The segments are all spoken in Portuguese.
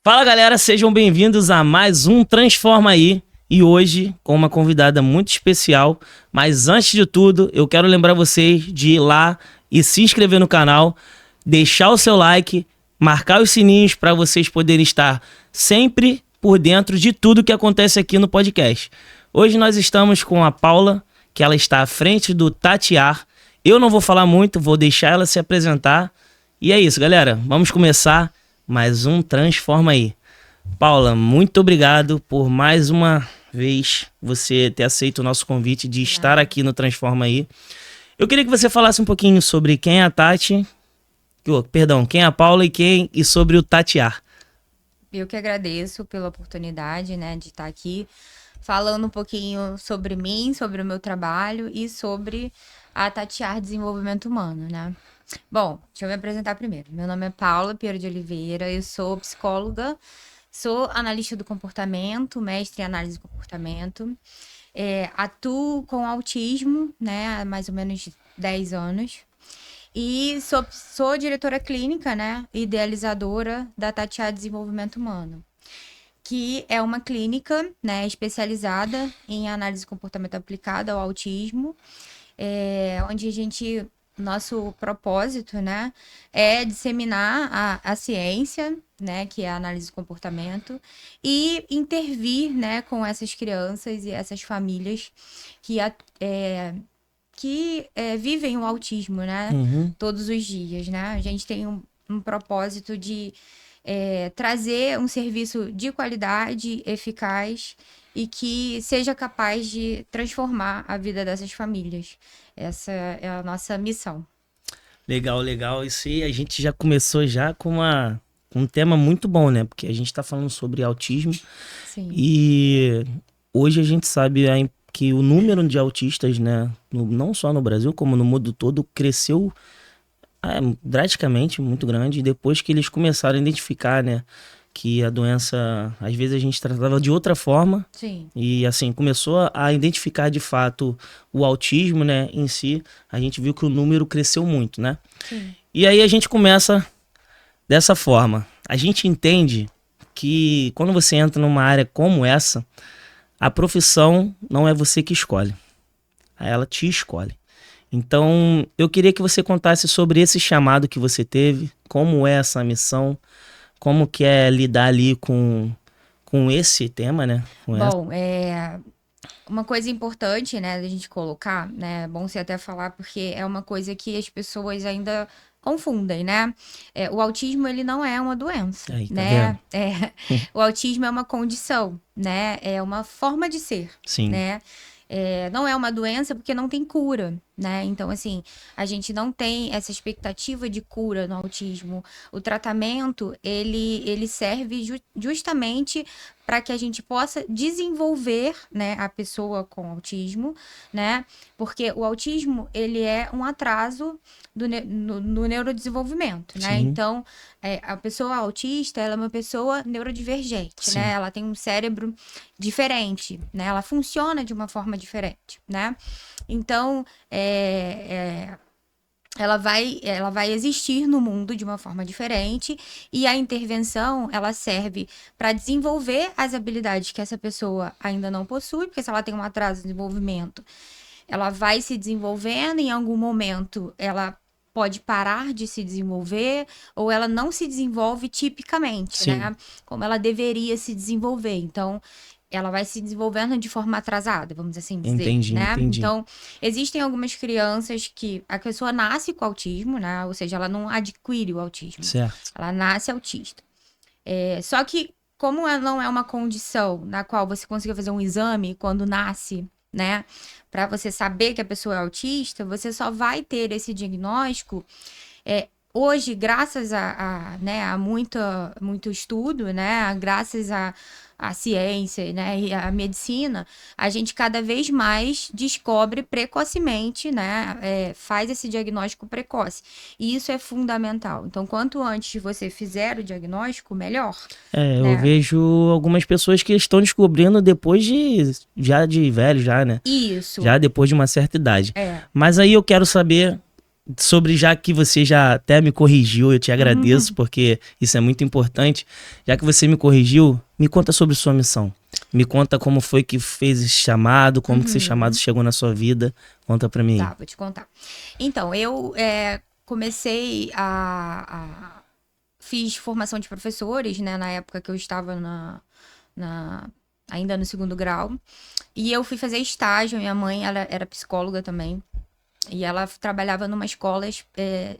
Fala galera, sejam bem-vindos a mais um Transforma Aí. E hoje com uma convidada muito especial. Mas antes de tudo, eu quero lembrar vocês de ir lá e se inscrever no canal, deixar o seu like, marcar os sininhos para vocês poderem estar sempre por dentro de tudo que acontece aqui no podcast. Hoje nós estamos com a Paula, que ela está à frente do Tatear. Eu não vou falar muito, vou deixar ela se apresentar. E é isso, galera. Vamos começar mais um Transforma Aí. Paula, muito obrigado por mais uma vez você ter aceito o nosso convite de estar aqui no Transforma Aí. Eu queria que você falasse um pouquinho sobre quem é a Tati, quem é a Paula e sobre o Tatear. Eu que agradeço pela oportunidade, né, de estar aqui falando um pouquinho sobre mim, sobre o meu trabalho e sobre a Tatear Desenvolvimento Humano, né? Bom, deixa eu me apresentar primeiro. Meu nome é Paula Pinheiro de Oliveira, eu sou psicóloga, sou analista do comportamento, mestre em análise do comportamento, atuo com autismo, né, há mais ou menos 10 anos. E sou diretora clínica, né, idealizadora da Tatear Desenvolvimento Humano, que é uma clínica, né, especializada em análise de comportamento aplicada ao autismo, onde nosso propósito, né, é disseminar a ciência, né, que é a análise do comportamento, e intervir, né, com essas crianças e essas famílias que vivem o autismo, né? Todos os dias, né? A gente tem um propósito de trazer um serviço de qualidade, eficaz e que seja capaz de transformar a vida dessas famílias. Essa é a nossa missão. Legal, legal. Isso aí a gente já começou já com um tema muito bom, né? Porque a gente tá falando sobre autismo. Sim. E hoje a gente sabe que o número de autistas, né, não só no Brasil, como no mundo todo, cresceu drasticamente, muito grande. Depois que eles começaram a identificar, né, que a doença, às vezes a gente tratava de outra forma. Sim. E assim, começou a identificar de fato o autismo, né, em si. A gente viu que o número cresceu muito, né? Sim. E aí a gente começa dessa forma. A gente entende que quando você entra numa área como essa, a profissão não é você que escolhe. Ela te escolhe. Então, eu queria que você contasse sobre esse chamado que você teve, como é essa missão, como que é lidar ali com esse tema, né? Bom, uma coisa importante, né, da gente colocar, né, é bom você até falar, porque é uma coisa que as pessoas ainda confundem, né? O autismo, ele não é uma doença, Aí, tá né? vendo? O autismo é uma condição, né? É uma forma de ser, Sim. né? Não é uma doença porque não tem cura, né? Então, assim, a gente não tem essa expectativa de cura no autismo. O tratamento, ele serve justamente para que a gente possa desenvolver, né, a pessoa com autismo, né? Porque o autismo, ele é um atraso no neurodesenvolvimento, né? Sim. Então, a pessoa autista, ela é uma pessoa neurodivergente, Sim. né? Ela tem um cérebro diferente, né? Ela funciona de uma forma diferente, né? Então, ela vai existir no mundo de uma forma diferente e a intervenção, ela serve para desenvolver as habilidades que essa pessoa ainda não possui, porque se ela tem um atraso de desenvolvimento, ela vai se desenvolvendo, em algum momento ela pode parar de se desenvolver ou ela não se desenvolve tipicamente, Sim. né? Como ela deveria se desenvolver. Então, ela vai se desenvolvendo de forma atrasada, vamos assim dizer, Entendi, né? entendi. Então, existem algumas crianças que a pessoa nasce com autismo, né? Ou seja, ela não adquire o autismo. Certo. Ela nasce autista. Só que, como ela não é uma condição na qual você consiga fazer um exame quando nasce, né? Para você saber que a pessoa é autista, você só vai ter esse diagnóstico hoje, graças né, a muito estudo, né? Graças a ciência, né, e a medicina, a gente cada vez mais descobre precocemente, né, faz esse diagnóstico precoce. E isso é fundamental. Então, quanto antes você fizer o diagnóstico, melhor. Eu vejo algumas pessoas que estão descobrindo depois já de velho, já, né? Isso. Já depois de uma certa idade. Mas aí eu quero saber sobre, já que você já até me corrigiu, eu te agradeço, porque isso é muito importante. Já que você me corrigiu, me conta sobre sua missão. Me conta como foi que fez esse chamado, como que esse chamado chegou na sua vida. Conta pra mim. Tá, vou te contar. Então, eu comecei fiz formação de professores, né, na época que eu estava ainda no 2º grau. E eu fui fazer estágio, minha mãe, ela era psicóloga também. E ela trabalhava numa escola,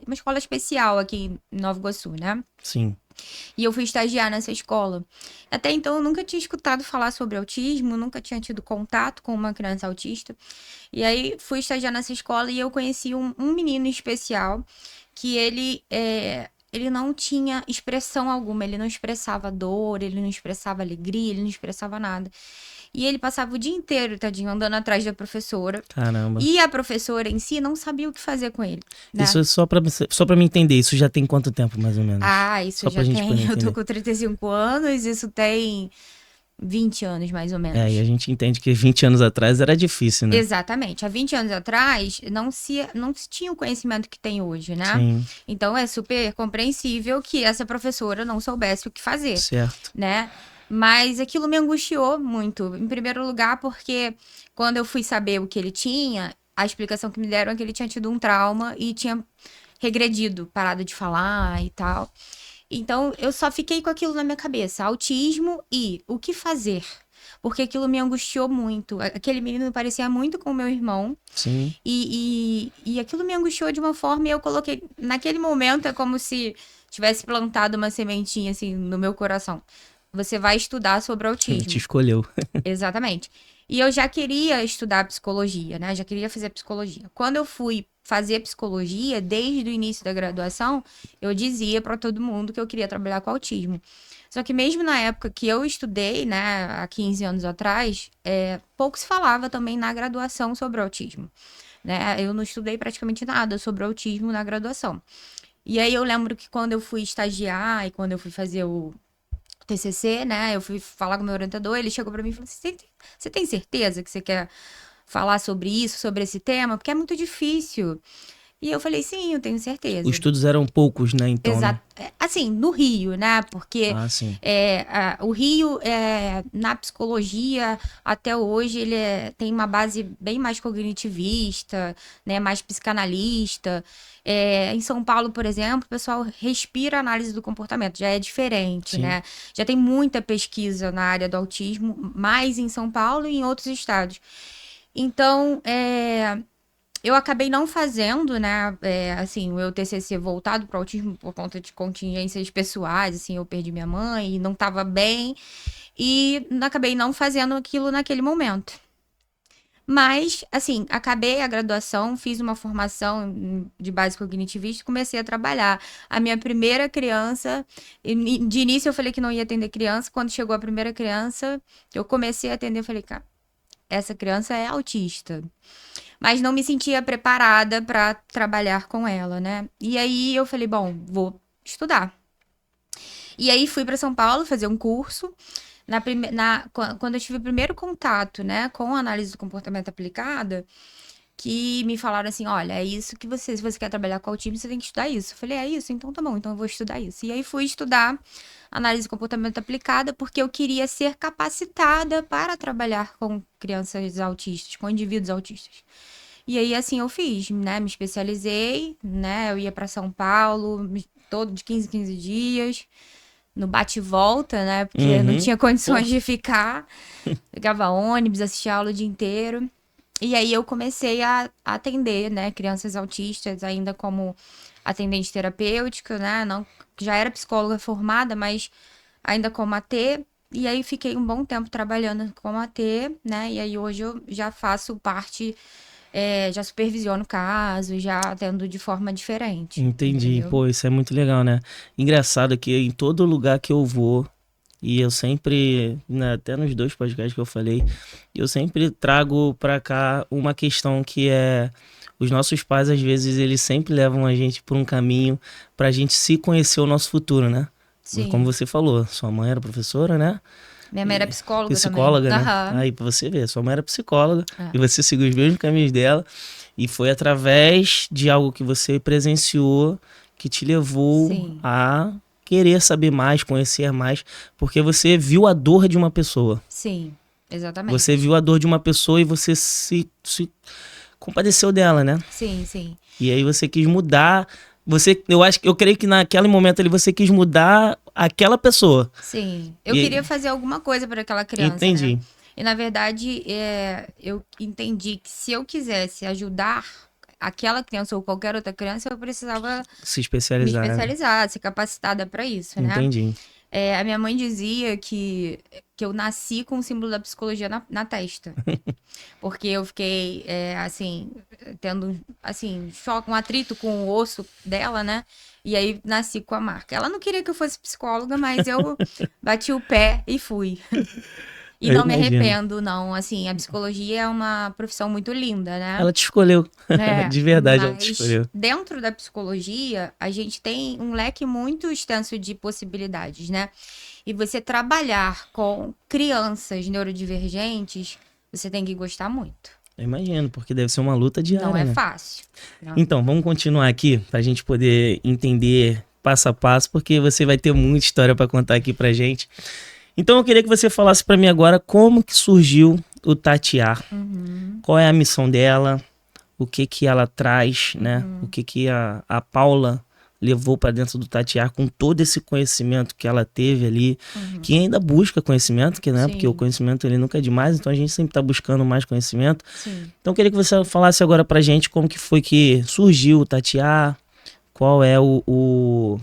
uma escola especial aqui em Nova Iguaçu, né? Sim. E eu fui estagiar nessa escola. Até então eu nunca tinha escutado falar sobre autismo, nunca tinha tido contato com uma criança autista. E aí fui estagiar nessa escola e eu conheci um menino especial que ele não tinha expressão alguma, ele não expressava dor, ele não expressava alegria, ele não expressava nada. E ele passava o dia inteiro, tadinho, andando atrás da professora. Caramba. E a professora em si não sabia o que fazer com ele. Né? Isso é só pra mim entender, isso já tem quanto tempo, mais ou menos? Ah, isso só já tem. Eu tô com 35 anos, isso tem 20 anos, mais ou menos. E a gente entende que 20 anos atrás era difícil, né? Exatamente. Há 20 anos atrás, não se tinha o conhecimento que tem hoje, né? Sim. Então, é super compreensível que essa professora não soubesse o que fazer. Certo. Né? Mas aquilo me angustiou muito. Em primeiro lugar, porque quando eu fui saber o que ele tinha, a explicação que me deram é que ele tinha tido um trauma e tinha regredido, parado de falar e tal. Então, eu só fiquei com aquilo na minha cabeça. Autismo e o que fazer? Porque aquilo me angustiou muito. Aquele menino parecia muito com o meu irmão. Sim. E aquilo me angustiou de uma forma e eu coloquei... Naquele momento, é como se tivesse plantado uma sementinha, assim, no meu coração. Você vai estudar sobre autismo. Te escolheu. Exatamente. E eu já queria estudar psicologia, né? Já queria fazer psicologia. Quando eu fui fazer psicologia, desde o início da graduação, eu dizia para todo mundo que eu queria trabalhar com autismo. Só que mesmo na época que eu estudei, né, há 15 anos atrás, pouco se falava também na graduação sobre autismo. Né? Eu não estudei praticamente nada sobre autismo na graduação. E aí eu lembro que quando eu fui estagiar e quando eu fui fazer o TCC, né? Eu fui falar com o meu orientador, ele chegou pra mim e falou assim, você tem certeza que você quer falar sobre isso, sobre esse tema? Porque é muito difícil. E eu falei, sim, eu tenho certeza. Os estudos eram poucos, né? Então, exato. Né? Assim, no Rio, né? Porque o Rio, na psicologia, até hoje, ele tem uma base bem mais cognitivista, né? Mais psicanalista. Em São Paulo, por exemplo, o pessoal respira análise do comportamento, já é diferente, Sim. né? Já tem muita pesquisa na área do autismo, mais em São Paulo e em outros estados. Então, eu acabei não fazendo, né, assim, o meu TCC voltado para o autismo por conta de contingências pessoais, assim, eu perdi minha mãe e não estava bem, e acabei não fazendo aquilo naquele momento. Mas, assim, acabei a graduação, fiz uma formação de base cognitivista e comecei a trabalhar. A minha primeira criança, de início eu falei que não ia atender criança, quando chegou a primeira criança, eu comecei a atender, eu falei, cara, essa criança é autista. Mas não me sentia preparada para trabalhar com ela, né? E aí eu falei, bom, vou estudar. E aí fui para São Paulo fazer um curso. Quando eu tive o primeiro contato, né, com a análise do comportamento aplicada, que me falaram assim, olha, é isso que se você quer trabalhar com autismo, você tem que estudar isso. Eu falei, é isso? Então tá bom, então eu vou estudar isso. E aí fui estudar análise do comportamento aplicada, porque eu queria ser capacitada para trabalhar com crianças autistas, com indivíduos autistas. E aí, assim, eu fiz, né, me especializei, né, eu ia para São Paulo, todo de 15 em 15 dias, no bate e volta, né, porque não tinha condições de ficar, pegava ônibus, assistia aula o dia inteiro. E aí eu comecei a atender, né, crianças autistas, ainda como atendente terapêutica, né, não, já era psicóloga formada, mas ainda como AT, e aí fiquei um bom tempo trabalhando como AT, né, e aí hoje eu já faço parte, já supervisiono o caso, já atendo de forma diferente. Entendi, entendeu? Pô, isso é muito legal, né? Engraçado que em todo lugar que eu vou, e eu sempre, né, até nos 2 podcasts que eu falei, eu sempre trago pra cá uma questão que é... Os nossos pais, às vezes, eles sempre levam a gente por um caminho pra gente se conhecer o nosso futuro, né? Sim. Como você falou, sua mãe era professora, né? Minha mãe era psicóloga Psicóloga, também. né? Aham. Aí pra você ver, sua mãe era psicóloga É. e você seguiu os mesmos caminhos dela. E foi através de algo que você presenciou que te levou Sim, a querer saber mais, conhecer mais, porque você viu a dor de uma pessoa. sim, exatamente. Você viu a dor de uma pessoa e você se compadeceu dela, né? Sim, sim. E aí você quis mudar. Eu creio que naquele momento ali você quis mudar aquela pessoa. Sim. Eu E aí, queria fazer alguma coisa para aquela criança, né? entendi. E na verdade, eu entendi que se eu quisesse ajudar aquela criança ou qualquer outra criança, eu precisava Se me especializar, né? especializar, ser capacitada para isso, né? Entendi. A minha mãe dizia que eu nasci com o símbolo da psicologia na testa. Porque eu fiquei, assim, tendo, assim, choque, um atrito com o osso dela, né? E aí nasci com a marca. Ela não queria que eu fosse psicóloga, mas eu bati o pé e fui. E Eu não me imagino. arrependo, não. Assim, a psicologia é uma profissão muito linda, né? Ela te escolheu. É, De verdade, ela te mas escolheu. dentro da psicologia, a gente tem um leque muito extenso de possibilidades, né? E você trabalhar com crianças neurodivergentes, você tem que gostar muito. Eu imagino, porque deve ser uma luta Não diária, é né? fácil. Não. Então, vamos continuar aqui pra gente poder entender passo a passo, porque você vai ter muita história pra contar aqui pra gente. Então, eu queria que você falasse pra mim agora como que surgiu o Tatear. Uhum, Qual é a missão dela? O que que ela traz, né? O que que a Paula levou pra dentro do Tatear com todo esse conhecimento que ela teve ali, uhum. que ainda busca conhecimento, que, né? Porque o Sim, conhecimento ele nunca é demais, então a gente sempre tá buscando mais conhecimento. sim. Então eu queria que você falasse agora pra gente como que foi que surgiu o Tatear, qual é o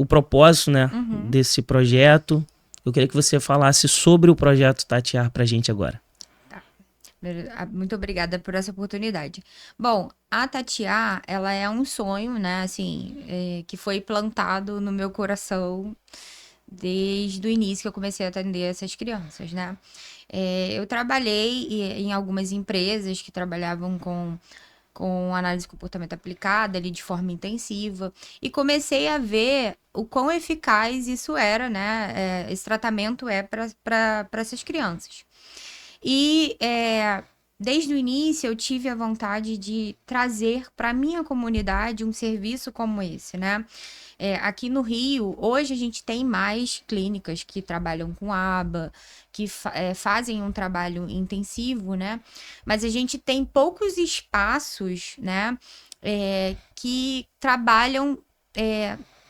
propósito, né, Uhum. desse projeto. Eu queria que você falasse sobre o projeto Tatear pra gente agora. Muito obrigada por essa oportunidade. Bom, a Tatiá, ela é um sonho, né, assim, que foi plantado no meu coração desde o início que eu comecei a atender essas crianças, né? Eu trabalhei em algumas empresas que trabalhavam com análise de comportamento aplicada ali de forma intensiva e comecei a ver o quão eficaz isso era, né? Esse tratamento é para essas crianças. E desde o início eu tive a vontade de trazer para minha comunidade um serviço como esse, né? Aqui no Rio, hoje a gente tem mais clínicas que trabalham com aba, que fazem um trabalho intensivo, né? Mas a gente tem poucos espaços, né? Que trabalham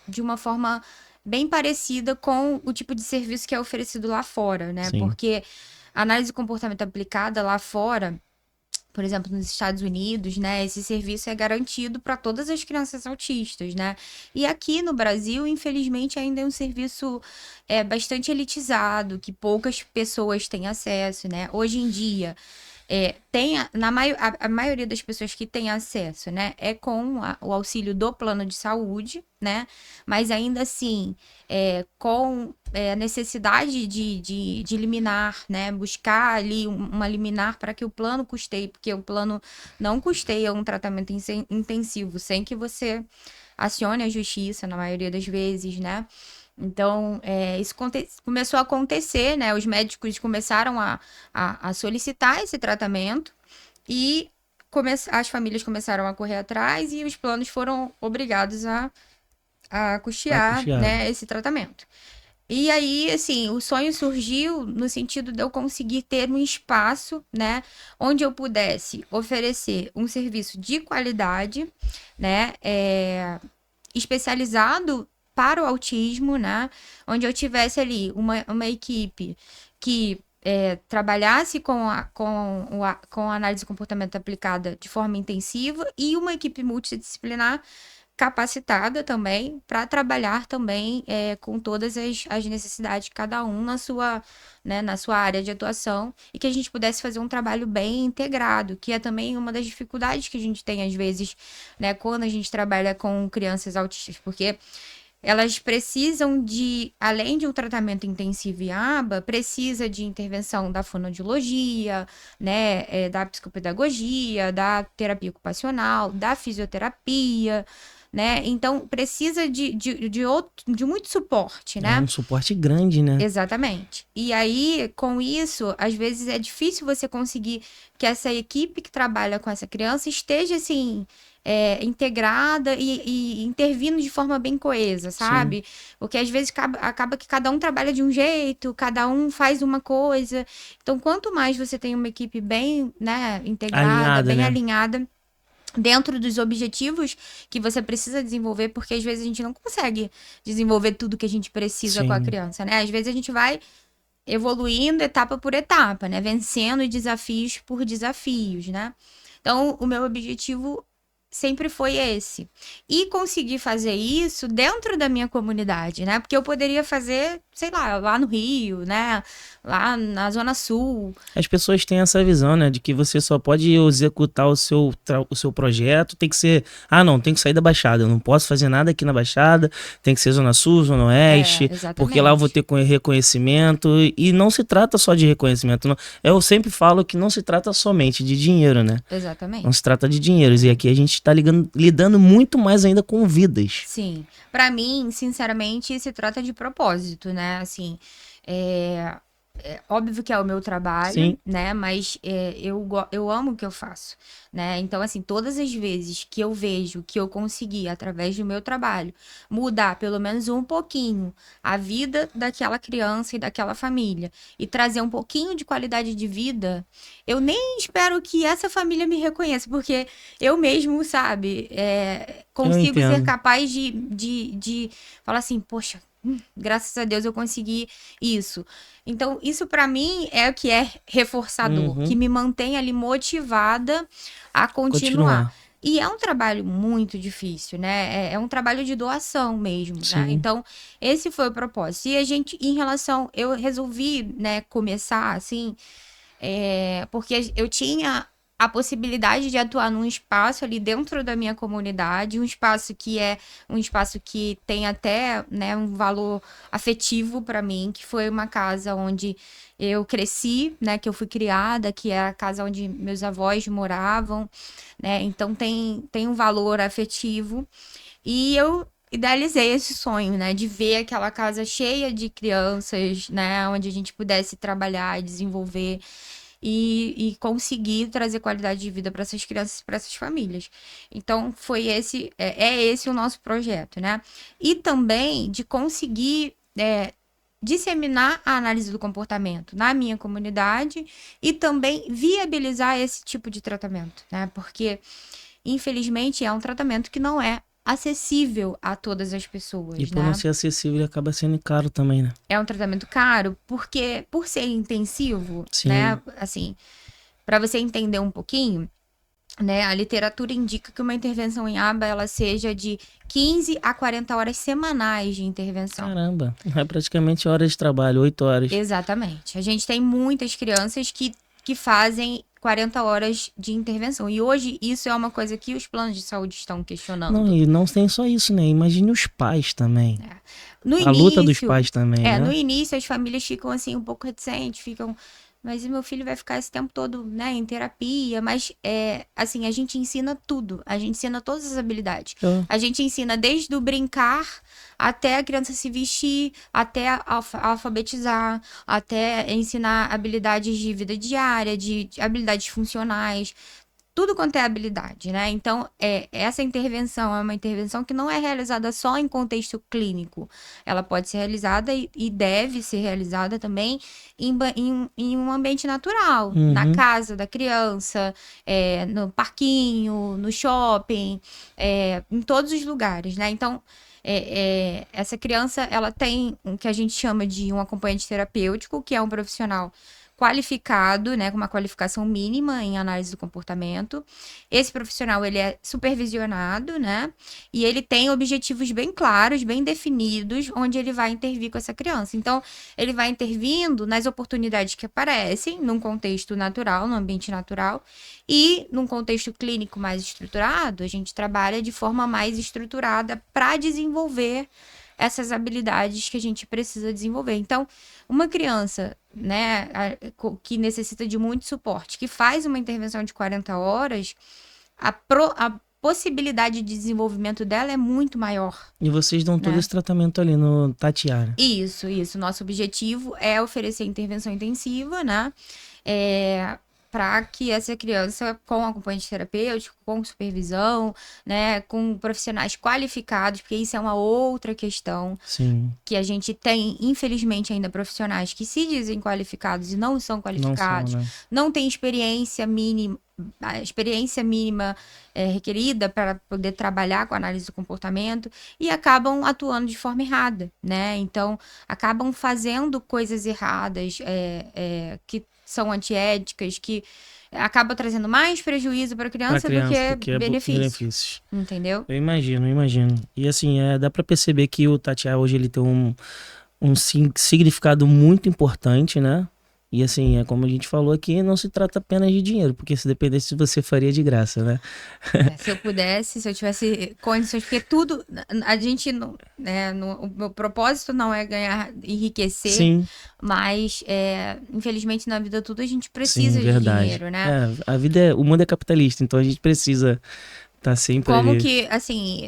de uma forma bem parecida com o tipo de serviço que é oferecido lá fora, né? Sim, Porque a análise de comportamento aplicada lá fora, por exemplo, nos Estados Unidos, né, esse serviço é garantido para todas as crianças autistas, né? E aqui no Brasil, infelizmente, ainda é um serviço bastante elitizado, que poucas pessoas têm acesso, né? Hoje em dia, a maioria das pessoas que têm acesso, né, é com o auxílio do plano de saúde, né? Mas ainda assim, com a necessidade de liminar, né? Buscar ali uma liminar para que o plano custeie, porque o plano não custeia um tratamento intensivo sem que você acione a justiça, na maioria das vezes, né? Então, isso começou a acontecer, né? Os médicos começaram a solicitar esse tratamento e as famílias começaram a correr atrás e os planos foram obrigados a vai custear, custear. né, esse tratamento. E aí, assim, o sonho surgiu no sentido de eu conseguir ter um espaço, né, onde eu pudesse oferecer um serviço de qualidade, né, especializado para o autismo, né? Onde eu tivesse ali uma equipe que trabalhasse com a análise de comportamento aplicada de forma intensiva e uma equipe multidisciplinar capacitada também para trabalhar também com todas as necessidades de cada um na sua área de atuação e que a gente pudesse fazer um trabalho bem integrado, que é também uma das dificuldades que a gente tem às vezes, né, quando a gente trabalha com crianças autistas, porque elas precisam além de um tratamento intensivo e aba, precisa de intervenção da fonoaudiologia, né, da psicopedagogia, da terapia ocupacional, da fisioterapia, né? Então, precisa de muito suporte, né? É um suporte grande, né? Exatamente. E aí, com isso, às vezes é difícil você conseguir que essa equipe que trabalha com essa criança esteja, assim, integrada e intervindo de forma bem coesa, sabe? Porque às vezes acaba que cada um trabalha de um jeito, cada um faz uma coisa. Então, quanto mais você tem uma equipe bem, né, integrada, Alinhada, bem né? alinhada, dentro dos objetivos que você precisa desenvolver, porque às vezes a gente não consegue desenvolver tudo que a gente precisa com a Sim. criança, né? Às vezes a gente vai evoluindo etapa por etapa, né? Vencendo desafios por desafios, né? Então, o meu objetivo sempre foi esse. E conseguir fazer isso dentro da minha comunidade, né? Porque eu poderia fazer, sei lá no Rio, né? Lá na Zona Sul. As pessoas têm essa visão, né, de que você só pode executar o seu projeto, tem que ser, não, tem que sair da Baixada, eu não posso fazer nada aqui na Baixada, tem que ser Zona Sul, Zona Oeste, porque lá eu vou ter reconhecimento, e não se trata só de reconhecimento, não. Eu sempre falo que não se trata somente de dinheiro, né? Exatamente. Não se trata de dinheiro, e aqui a gente está lidando muito mais ainda com vidas. Sim, pra mim, sinceramente, se trata de propósito, né, assim, óbvio que é o meu trabalho, Sim. né? Mas eu amo o que eu faço, né? Então, assim, todas as vezes que eu vejo que eu consegui, através do meu trabalho, mudar pelo menos um pouquinho a vida daquela criança e daquela família e trazer um pouquinho de qualidade de vida, eu nem espero que essa família me reconheça, porque eu mesmo, sabe, consigo ser capaz de falar assim, poxa, graças a Deus eu consegui isso. Então, isso pra mim é o que é reforçador, que me mantém ali motivada a continuar. E é um trabalho muito difícil, né? É um trabalho de doação mesmo, né? Então, esse foi o propósito. E a gente, em relação, eu resolvi, né, começar assim, porque eu tinha a possibilidade de atuar num espaço ali dentro da minha comunidade, um espaço que é um espaço que tem até, né, um valor afetivo para mim, que foi uma casa onde eu cresci, né, que eu fui criada, que é a casa onde meus avós moravam, né, então tem um valor afetivo, e eu idealizei esse sonho, né, de ver aquela casa cheia de crianças, né, onde a gente pudesse trabalhar e desenvolver e conseguir trazer qualidade de vida para essas crianças e para essas famílias. Então, foi esse, esse o nosso projeto, né? E também de conseguir disseminar a análise do comportamento na minha comunidade e também viabilizar esse tipo de tratamento, né? Porque, infelizmente, é um tratamento que não é acessível a todas as pessoas, e por né? não ser acessível, ele acaba sendo caro também, né? É um tratamento caro porque, por ser intensivo, Sim. né? Assim, para você entender um pouquinho, né? A literatura indica que uma intervenção em aba ela seja de 15 a 40 horas semanais de intervenção. Caramba, é praticamente horas de trabalho, 8 horas. Exatamente. A gente tem muitas crianças que fazem 40 horas de intervenção. E hoje isso é uma coisa que os planos de saúde estão questionando. Não, e não tem só isso, né? Imagine os pais também. A luta dos pais também, né? No início as famílias ficam assim um pouco reticentes, mas meu filho vai ficar esse tempo todo, né, em terapia, mas assim, a gente ensina tudo, a gente ensina todas as habilidades. A gente ensina desde o brincar até a criança se vestir, até alfabetizar, até ensinar habilidades de vida diária, de habilidades funcionais, tudo quanto é habilidade, né? Então, essa intervenção é uma intervenção que não é realizada só em contexto clínico. Ela pode ser realizada e deve ser realizada também em um ambiente natural, na casa da criança, no parquinho, no shopping, em todos os lugares, né? Então, essa criança, ela tem o que a gente chama de um acompanhante terapêutico, que é um profissional qualificado, né, com uma qualificação mínima em análise do comportamento. Esse profissional, ele é supervisionado, né, e ele tem objetivos bem claros, bem definidos, onde ele vai intervir com essa criança. Então, ele vai intervindo nas oportunidades que aparecem, num contexto natural, num ambiente natural, e num contexto clínico mais estruturado, a gente trabalha de forma mais estruturada para desenvolver essas habilidades que a gente precisa desenvolver. Então, uma criança, né, que necessita de muito suporte, que faz uma intervenção de 40 horas, possibilidade de desenvolvimento dela é muito maior. E vocês dão todo né? esse tratamento ali no Tatiara. Isso. Nosso objetivo é oferecer intervenção intensiva, né? Para que essa criança, com acompanhamento terapêutico, com supervisão, né, com profissionais qualificados, porque isso é uma outra questão, Sim. que a gente tem, infelizmente, ainda profissionais que se dizem qualificados e não são qualificados, Não são, né? não têm experiência mínima, a experiência mínima requerida para poder trabalhar com análise do comportamento e acabam atuando de forma errada, né? Então, acabam fazendo coisas erradas, que são antiéticas, que acaba trazendo mais prejuízo para a criança do que benefícios. Entendeu? Eu imagino. E assim, dá pra perceber que o Tatiá hoje ele tem um significado muito importante, né? E assim, é como a gente falou aqui, não se trata apenas de dinheiro, porque se dependesse você faria de graça, né? Se eu pudesse, se eu tivesse condições, porque tudo, a gente, o meu propósito não é ganhar, enriquecer, Sim. mas infelizmente na vida tudo a gente precisa Sim, de verdade. dinheiro, né? A vida o mundo é capitalista, então a gente precisa estar sempre Como ali. que, assim,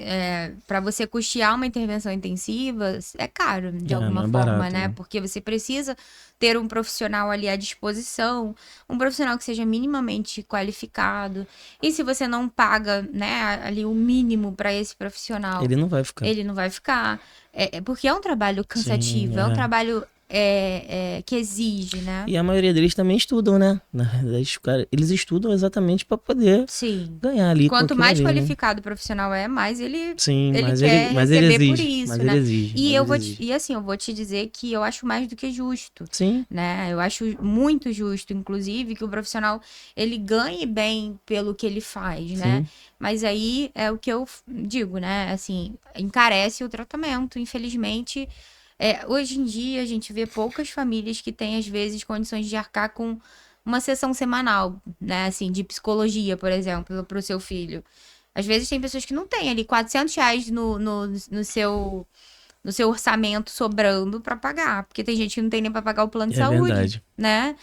para você custear uma intervenção intensiva, é caro de alguma não é forma, barato, né? né? Porque você precisa ter um profissional ali à disposição, um profissional que seja minimamente qualificado. E se você não paga, né, ali o mínimo para esse profissional, Ele não vai ficar. ele não vai ficar. Porque é um trabalho cansativo, Sim, é um trabalho que exige, né? E a maioria deles também estudam, né? Na verdade, eles estudam exatamente para poder Sim. ganhar ali com Quanto aquilo mais ali, né? qualificado o profissional mais ele Sim, ele mas quer mas ele receber por exige, isso, mas né? ele exige, E mas eu ele vou exige. e assim, eu vou te dizer que eu acho mais do que justo, Sim, né? Eu acho muito justo, inclusive, que o profissional ele ganhe bem pelo que ele faz, né? sim. Mas aí é o que eu digo, né? Assim, encarece o tratamento, infelizmente. Hoje em dia a gente vê poucas famílias que têm às vezes condições de arcar com uma sessão semanal, né? Assim, de psicologia, por exemplo, para o seu filho. Às vezes tem pessoas que não têm ali R$ 400 no seu orçamento sobrando para pagar, porque tem gente que não tem nem para pagar o plano de É saúde, verdade. né?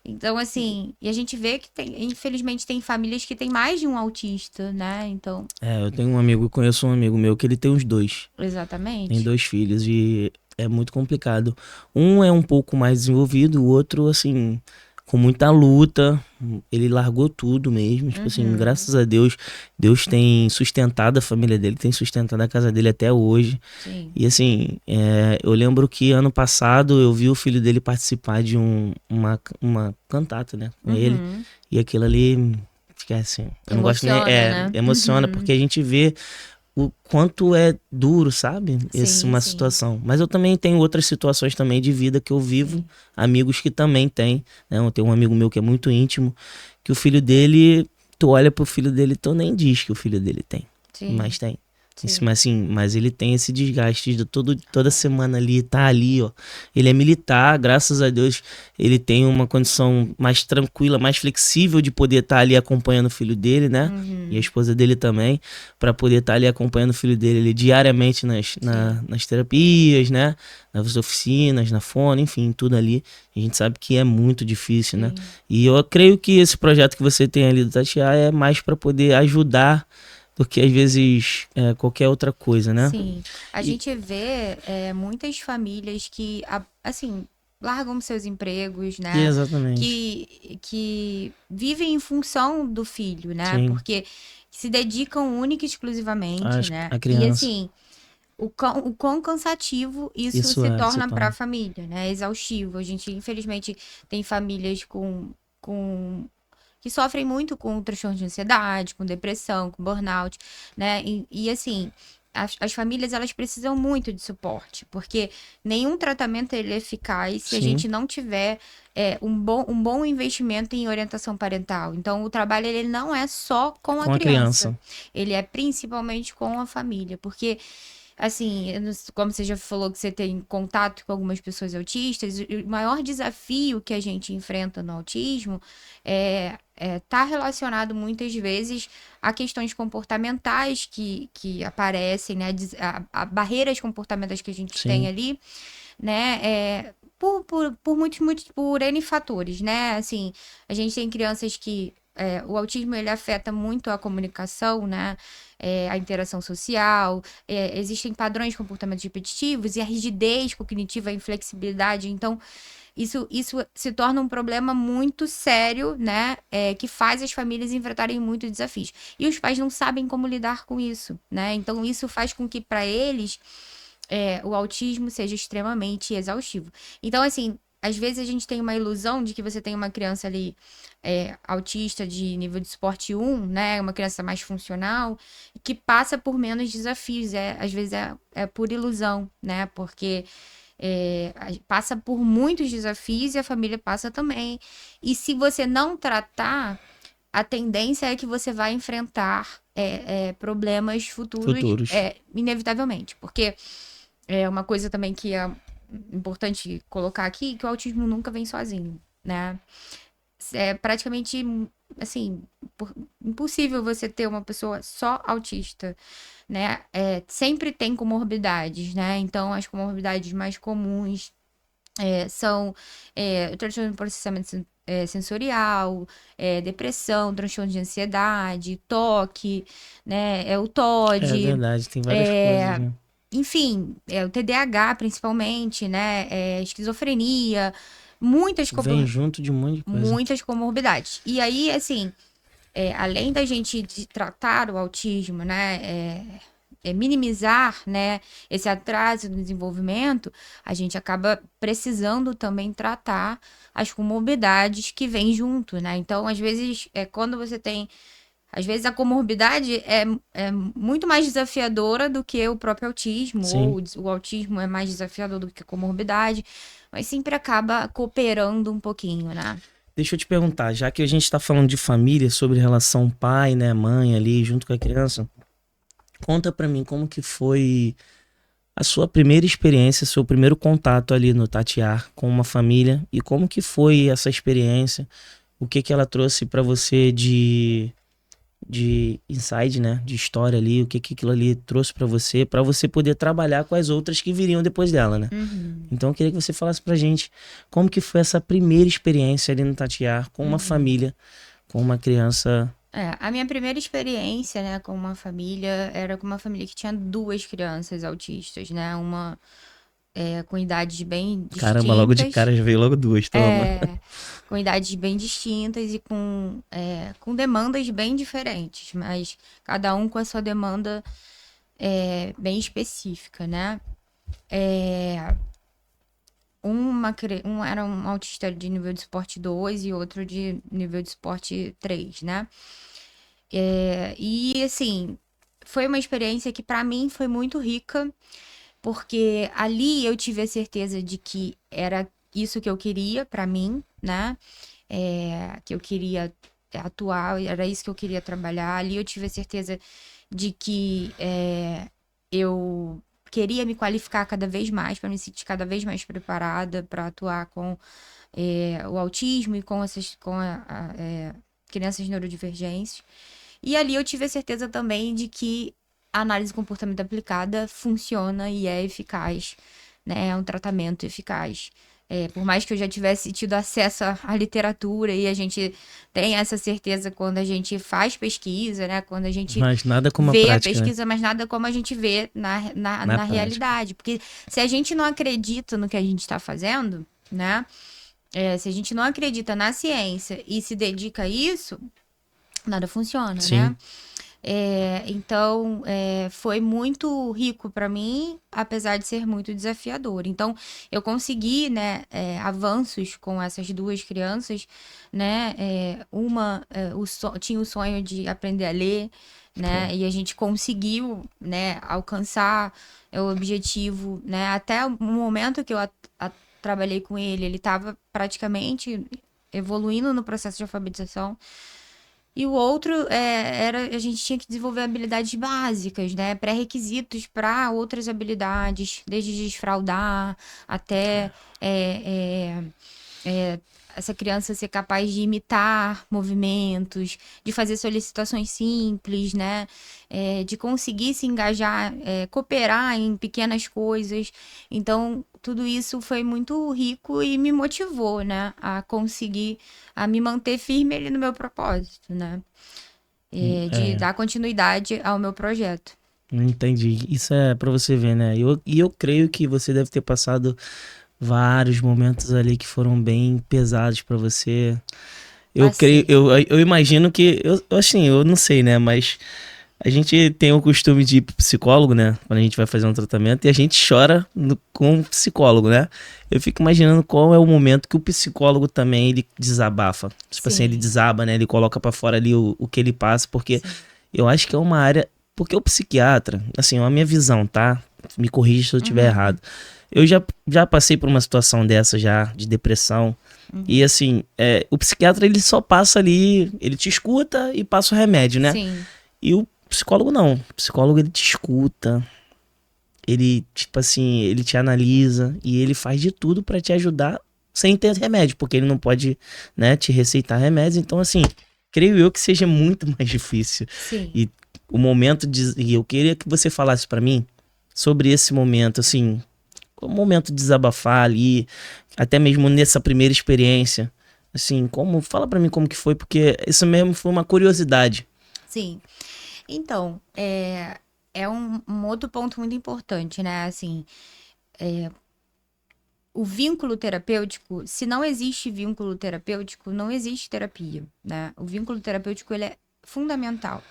Então, assim, e a gente vê que infelizmente, tem famílias que têm mais de um autista, né? Então, Eu tenho um amigo, conheço um amigo meu que ele tem os dois. Tem exatamente. 2 filhos e é muito complicado. Um é um pouco mais desenvolvido, o outro, assim, com muita luta. Ele largou tudo mesmo. Tipo assim, graças a Deus, Deus tem sustentado a família dele, tem sustentado a casa dele até hoje. Sim. E assim, eu lembro que ano passado eu vi o filho dele participar de uma cantata, né, com ele. E aquilo ali, fica assim, eu não gosto nem, Emociona, né? emociona porque a gente vê o quanto é duro, sabe? Sim, Uma sim. situação. Mas eu também tenho outras situações também de vida que eu vivo, amigos que também têm, né? Eu tenho um amigo meu que é muito íntimo, que o filho dele, tu olha pro filho dele, tu nem diz que o filho dele tem, Sim. mas tem. Sim. Mas assim, mas ele tem esse desgaste de toda semana ali, tá ali, ó. Ele é militar, graças a Deus, ele tem uma condição mais tranquila, mais flexível de poder estar ali acompanhando o filho dele, né? E a esposa dele também, para poder estar ali acompanhando o filho dele ali, diariamente nas terapias, né? Nas oficinas, na fono, enfim, tudo ali. A gente sabe que é muito difícil, né? E eu creio que esse projeto que você tem ali do Tatiá é mais para poder ajudar do que às vezes qualquer outra coisa, né? Sim. A gente vê muitas famílias que, assim, largam seus empregos, né? Exatamente. Que vivem em função do filho, né? Sim. Porque se dedicam única e exclusivamente, né? A criança. E assim, o quão cansativo isso Isso se se torna para a torna. família, né? Exaustivo. A gente, infelizmente, tem famílias que sofrem muito com transtorno de ansiedade, com depressão, com burnout, né? E assim, as famílias, elas precisam muito de suporte, porque nenhum tratamento ele é eficaz se a Sim. gente não tiver um bom investimento em orientação parental. Então, o trabalho, ele não é só com a criança. Ele é principalmente com a família, porque assim, como você já falou que você tem contato com algumas pessoas autistas, o maior desafio que a gente enfrenta no autismo tá relacionado muitas vezes a questões comportamentais que aparecem, né? A barreiras comportamentais que a gente tem ali, né? Por N fatores, né? Assim, a gente tem crianças que o autismo ele afeta muito a comunicação, né? A interação social, existem padrões de comportamento repetitivos e a rigidez cognitiva, a inflexibilidade. Então, isso se torna um problema muito sério, né? Que faz as famílias enfrentarem muitos desafios. E os pais não sabem como lidar com isso, né? Então, isso faz com que, para eles, o autismo seja extremamente exaustivo. Então, assim, às vezes a gente tem uma ilusão de que você tem uma criança ali autista de nível de suporte 1, né? Uma criança mais funcional, que passa por menos desafios. Às vezes é por ilusão, né? Porque passa por muitos desafios e a família passa também. E se você não tratar, a tendência é que você vai enfrentar problemas futuros, inevitavelmente. Porque é uma coisa também que é importante colocar aqui, que o autismo nunca vem sozinho, né? É praticamente, assim, impossível você ter uma pessoa só autista, né? Sempre tem comorbidades, né? Então, as comorbidades mais comuns são o transtorno de processamento sensorial, depressão, transtorno de ansiedade, toque, né? O É TOD, verdade, tem várias coisas, né? enfim, o TDAH principalmente, né? Esquizofrenia, muitas Vem junto de um monte de coisa. muitas comorbidades. E aí, assim, além da gente de tratar o autismo, né, minimizar, né, esse atraso no desenvolvimento, a gente acaba precisando também tratar as comorbidades que vêm junto, né? Então, às vezes, quando você tem. Às vezes a comorbidade é muito mais desafiadora do que o próprio autismo, Sim. ou o autismo é mais desafiador do que a comorbidade, mas sempre acaba cooperando um pouquinho, né? Deixa eu te perguntar, já que a gente tá falando de família, sobre relação pai, né, mãe ali, junto com a criança, conta pra mim como que foi a sua primeira experiência, seu primeiro contato ali no Tatear com uma família e como que foi essa experiência, o que que ela trouxe pra você de insight, né, de história ali, o que que aquilo ali trouxe pra você poder trabalhar com as outras que viriam depois dela, né? Uhum. Então eu queria que você falasse pra gente como que foi essa primeira experiência ali no Tatear com uma família, com uma criança. A minha primeira experiência, né, com uma família, era com uma família que tinha duas crianças autistas, né? Uma com idades bem Caramba, logo de distintas. cara já veio logo duas, toma. Com idades bem distintas e com demandas bem diferentes, mas cada um com a sua demanda bem específica, né? Um era um autista de nível de suporte 2 e outro de nível de suporte 3, né? E assim, foi uma experiência que para mim foi muito rica, porque ali eu tive a certeza de que era isso que eu queria para mim, né? Que eu queria atuar, era isso que eu queria trabalhar. Ali eu tive a certeza de que eu queria me qualificar cada vez mais, para me sentir cada vez mais preparada para atuar com o autismo e com crianças neurodivergentes. E ali eu tive a certeza também de que a análise de comportamento aplicada funciona e é eficaz, né? É um tratamento eficaz. Por mais que eu já tivesse tido acesso à literatura e a gente tem essa certeza quando a gente faz pesquisa, né? Quando a gente Mas nada como a vê a prática, né? pesquisa, mas nada como a gente vê na prática. realidade. Porque se a gente não acredita no que a gente está fazendo, né? Se a gente não acredita na ciência e se dedica a isso, nada funciona, Sim. né? Então, foi muito rico para mim, apesar de ser muito desafiador. Então, eu consegui, né, avanços com essas duas crianças, né? Uma tinha o sonho de aprender a ler, né? E a gente conseguiu, né, alcançar o objetivo, né? Até o momento que eu trabalhei com ele, ele estava praticamente evoluindo no processo de alfabetização. E o outro a gente tinha que desenvolver habilidades básicas, né? Pré-requisitos para outras habilidades, desde desfraldar até essa criança ser capaz de imitar movimentos, de fazer solicitações simples, né? De conseguir se engajar, cooperar em pequenas coisas. Então, tudo isso foi muito rico e me motivou, né? A conseguir, a me manter firme ali no meu propósito, né? De dar continuidade ao meu projeto. Entendi. Isso é pra você ver, né? Eu creio que você deve ter passado vários momentos ali que foram bem pesados pra você. Eu creio, Passei. eu imagino que, assim, eu não sei, né? Mas a gente tem o costume de ir pro psicólogo, né? Quando a gente vai fazer um tratamento e a gente chora com o psicólogo, né? Eu fico imaginando qual é o momento que o psicólogo também ele desabafa. Tipo assim, ele Sim. desaba, né? Ele coloca pra fora ali o que ele passa, porque Sim. eu acho que é uma área. Porque o psiquiatra, assim, é a minha visão, tá? Me corrija se eu estiver errado. Eu já passei por uma situação dessa já, de depressão. E assim, o psiquiatra ele só passa ali, ele te escuta e passa o remédio, né? Sim. E o psicólogo não. O psicólogo ele te escuta, ele, tipo assim, ele te analisa e ele faz de tudo pra te ajudar sem ter remédio, porque ele não pode, né, te receitar remédios. Então, assim, creio eu que seja muito mais difícil. Sim. E o momento de. E eu queria que você falasse pra mim sobre esse momento, assim, o momento de desabafar ali, até mesmo nessa primeira experiência. Assim, como. Fala pra mim como que foi, porque isso mesmo foi uma curiosidade. Sim. Então, é um outro ponto muito importante, né? Assim, o vínculo terapêutico, se não existe vínculo terapêutico, não existe terapia, né? O vínculo terapêutico, ele é fundamental.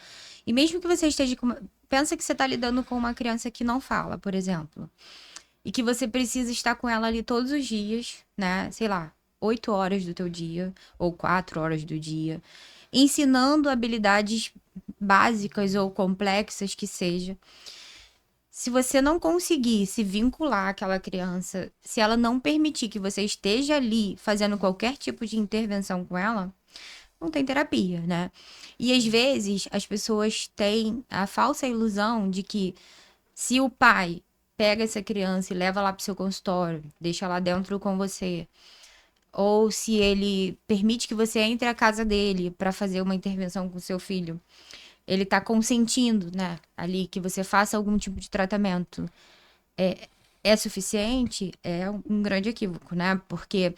E mesmo que você esteja com... Pensa que você está lidando com uma criança que não fala, por exemplo. E que você precisa estar com ela ali todos os dias, né? Sei lá, 8 horas do teu dia, ou 4 horas do dia. Ensinando habilidades básicas ou complexas que seja. Se você não conseguir se vincular àquela criança, se ela não permitir que você esteja ali fazendo qualquer tipo de intervenção com ela, não tem terapia, né? E às vezes as pessoas têm a falsa ilusão de que se o pai pega essa criança e leva lá pro seu consultório, deixa lá dentro com você, ou se ele permite que você entre à casa dele para fazer uma intervenção com seu filho, ele tá consentindo, né, ali que você faça algum tipo de tratamento. É suficiente? É um grande equívoco, né? Porque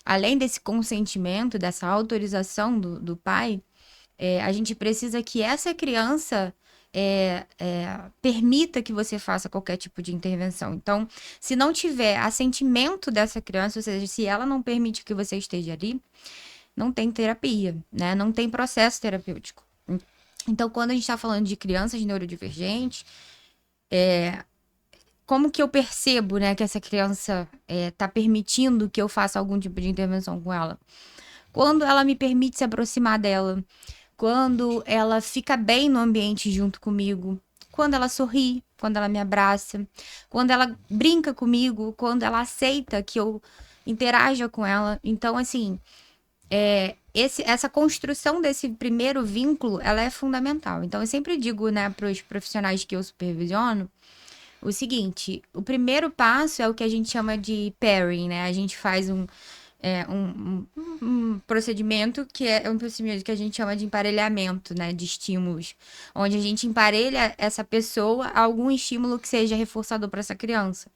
além desse consentimento, dessa autorização do pai, a gente precisa que essa criança permita que você faça qualquer tipo de intervenção. Então, se não tiver assentimento dessa criança, ou seja, se ela não permite que você esteja ali, não tem terapia, né? Não tem processo terapêutico. Então, quando a gente está falando de crianças neurodivergentes, como que eu percebo, né, que essa criança está permitindo que eu faça algum tipo de intervenção com ela? Quando ela me permite se aproximar dela, quando ela fica bem no ambiente junto comigo, quando ela sorri, quando ela me abraça, quando ela brinca comigo, quando ela aceita que eu interaja com ela. Então, assim, essa construção desse primeiro vínculo, ela é fundamental. Então, eu sempre digo, né, para os profissionais que eu supervisiono, o seguinte, o primeiro passo é o que a gente chama de pairing, né? A gente faz um procedimento que é um procedimento que a gente chama de emparelhamento, né? De estímulos, onde a gente emparelha essa pessoa a algum estímulo que seja reforçador para essa criança.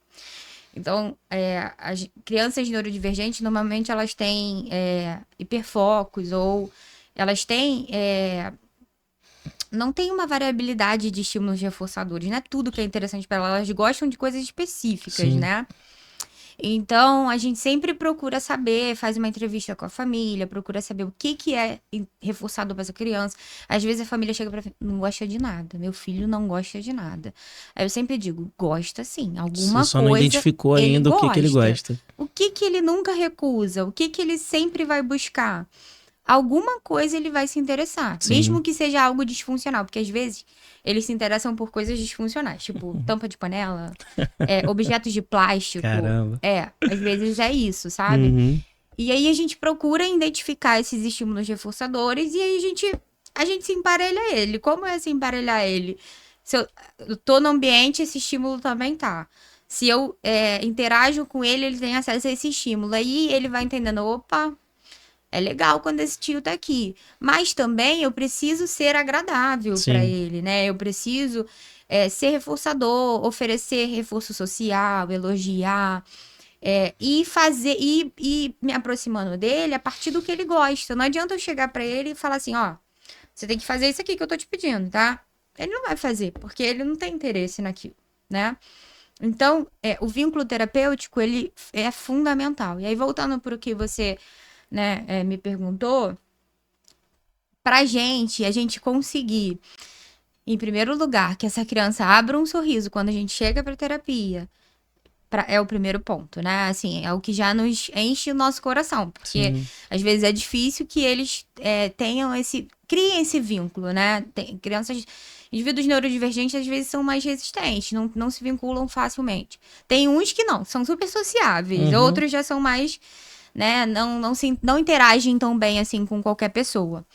Então, as crianças neurodivergentes, normalmente elas têm hiperfocos ou elas têm não tem uma variabilidade de estímulos reforçadores, não é tudo que é interessante para elas, elas gostam de coisas específicas, Sim. né? Então, a gente sempre procura saber, faz uma entrevista com a família, procura saber o que é reforçador para essa criança. Às vezes a família chega para não gosta de nada, meu filho não gosta de nada. Aí eu sempre digo, gosta sim, Você alguma só não coisa identificou ele ainda o que ele gosta. gosta. O que ele nunca recusa? O que ele sempre vai buscar? Alguma coisa ele vai se interessar, Sim. mesmo que seja algo disfuncional, porque às vezes eles se interessam por coisas disfuncionais, tipo tampa de panela, objetos de plástico. Caramba. Às vezes é isso, sabe? Uhum. E aí a gente procura identificar esses estímulos reforçadores e aí a gente se emparelha ele. Como é se emparelhar ele? Se eu tô no ambiente, esse estímulo também tá. Se eu interajo com ele, ele tem acesso a esse estímulo. Aí ele vai entendendo, opa, é legal quando esse tio tá aqui. Mas também eu preciso ser agradável para Sim. ele, né? Eu preciso ser reforçador, oferecer reforço social, elogiar. E fazer e me aproximando dele a partir do que ele gosta. Não adianta eu chegar pra ele e falar assim, ó, você tem que fazer isso aqui que eu tô te pedindo, tá? Ele não vai fazer, porque ele não tem interesse naquilo, né? Então, o vínculo terapêutico, ele é fundamental. E aí, voltando para o que você, né, me perguntou, pra gente, a gente conseguir, em primeiro lugar, que essa criança abra um sorriso quando a gente chega pra terapia, é o primeiro ponto, né? Assim, é o que já nos enche o nosso coração, porque Sim, às vezes é difícil que eles criem esse vínculo, né? Indivíduos neurodivergentes às vezes são mais resistentes, não se vinculam facilmente. Tem uns que não, são super sociáveis, uhum, outros já são mais, né? Não interagem tão bem assim com qualquer pessoa.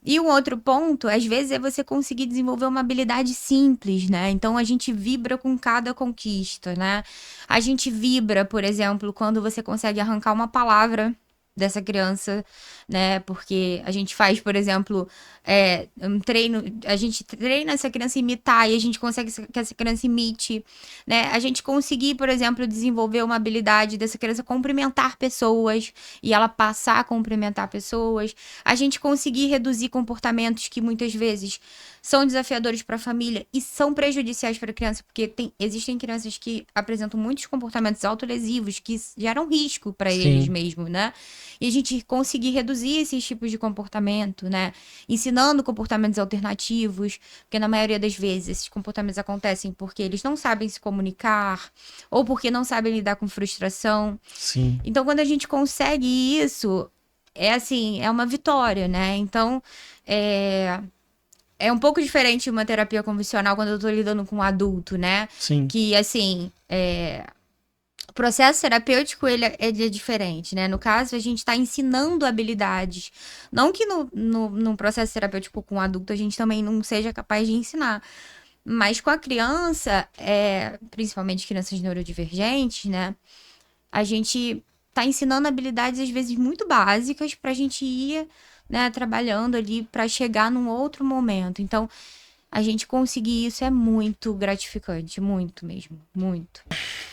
E um outro ponto, às vezes, é você conseguir desenvolver uma habilidade simples, né? Então a gente vibra com cada conquista, né? A gente vibra, por exemplo, quando você consegue arrancar uma palavra dessa criança, né? Porque a gente faz, por exemplo, um treino, a gente treina essa criança a imitar e a gente consegue que essa criança imite, né? A gente conseguir, por exemplo, desenvolver uma habilidade dessa criança cumprimentar pessoas e ela passar a cumprimentar pessoas, a gente conseguir reduzir comportamentos que muitas vezes são desafiadores para a família e são prejudiciais para a criança, porque existem crianças que apresentam muitos comportamentos autolesivos que geram risco para eles sim, mesmos, né? E a gente conseguir reduzir esses tipos de comportamento, né? Ensinando comportamentos alternativos, porque na maioria das vezes esses comportamentos acontecem porque eles não sabem se comunicar ou porque não sabem lidar com frustração. sim. Então, quando a gente consegue isso, é assim, é uma vitória, né? Então, é, é um pouco diferente uma terapia convencional quando eu tô lidando com um adulto, né? Sim. Que, assim, o processo terapêutico, ele é diferente, né? No caso, a gente tá ensinando habilidades. Não que no processo terapêutico com um adulto a gente também não seja capaz de ensinar. Mas com a criança, principalmente crianças neurodivergentes, né? A gente tá ensinando habilidades, às vezes, muito básicas pra gente ir, né, trabalhando ali pra chegar num outro momento. Então, a gente conseguir isso é muito gratificante, muito mesmo, muito.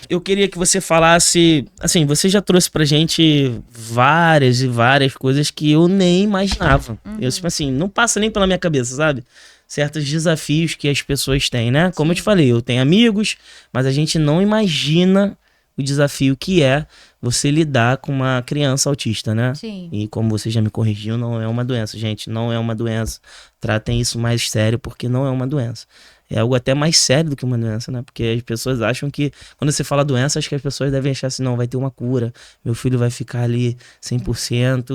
Eu queria que você falasse, assim, você já trouxe pra gente várias e várias coisas que eu nem imaginava. Eu, tipo Uhum. assim, não passa nem pela minha cabeça, sabe? Certos desafios que as pessoas têm, né? Como eu te Sim, falei, eu tenho amigos, mas a gente não imagina o desafio que é você lidar com uma criança autista, né? sim. E como você já me corrigiu, não é uma doença, gente, não é uma doença. Tratem isso mais sério, porque não é uma doença. É algo até mais sério do que uma doença, né? Porque as pessoas acham que, quando você fala doença, acho que as pessoas devem achar assim, não, vai ter uma cura, meu filho vai ficar ali 100%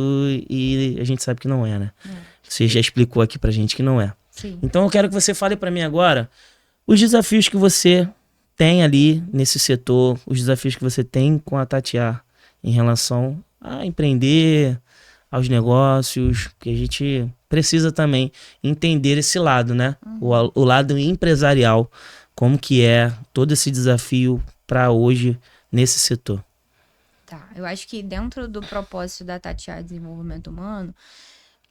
e a gente sabe que não é, né? É, Você já explicou aqui pra gente que não é. sim. Então eu quero que você fale pra mim agora os desafios que você tem ali nesse setor, os desafios que você tem com a Tatiá em relação a empreender, aos negócios, que a gente precisa também entender esse lado, né? Uhum. O lado empresarial, como que é todo esse desafio para hoje nesse setor. Tá. Eu acho que dentro do propósito da Tatiá Desenvolvimento Humano,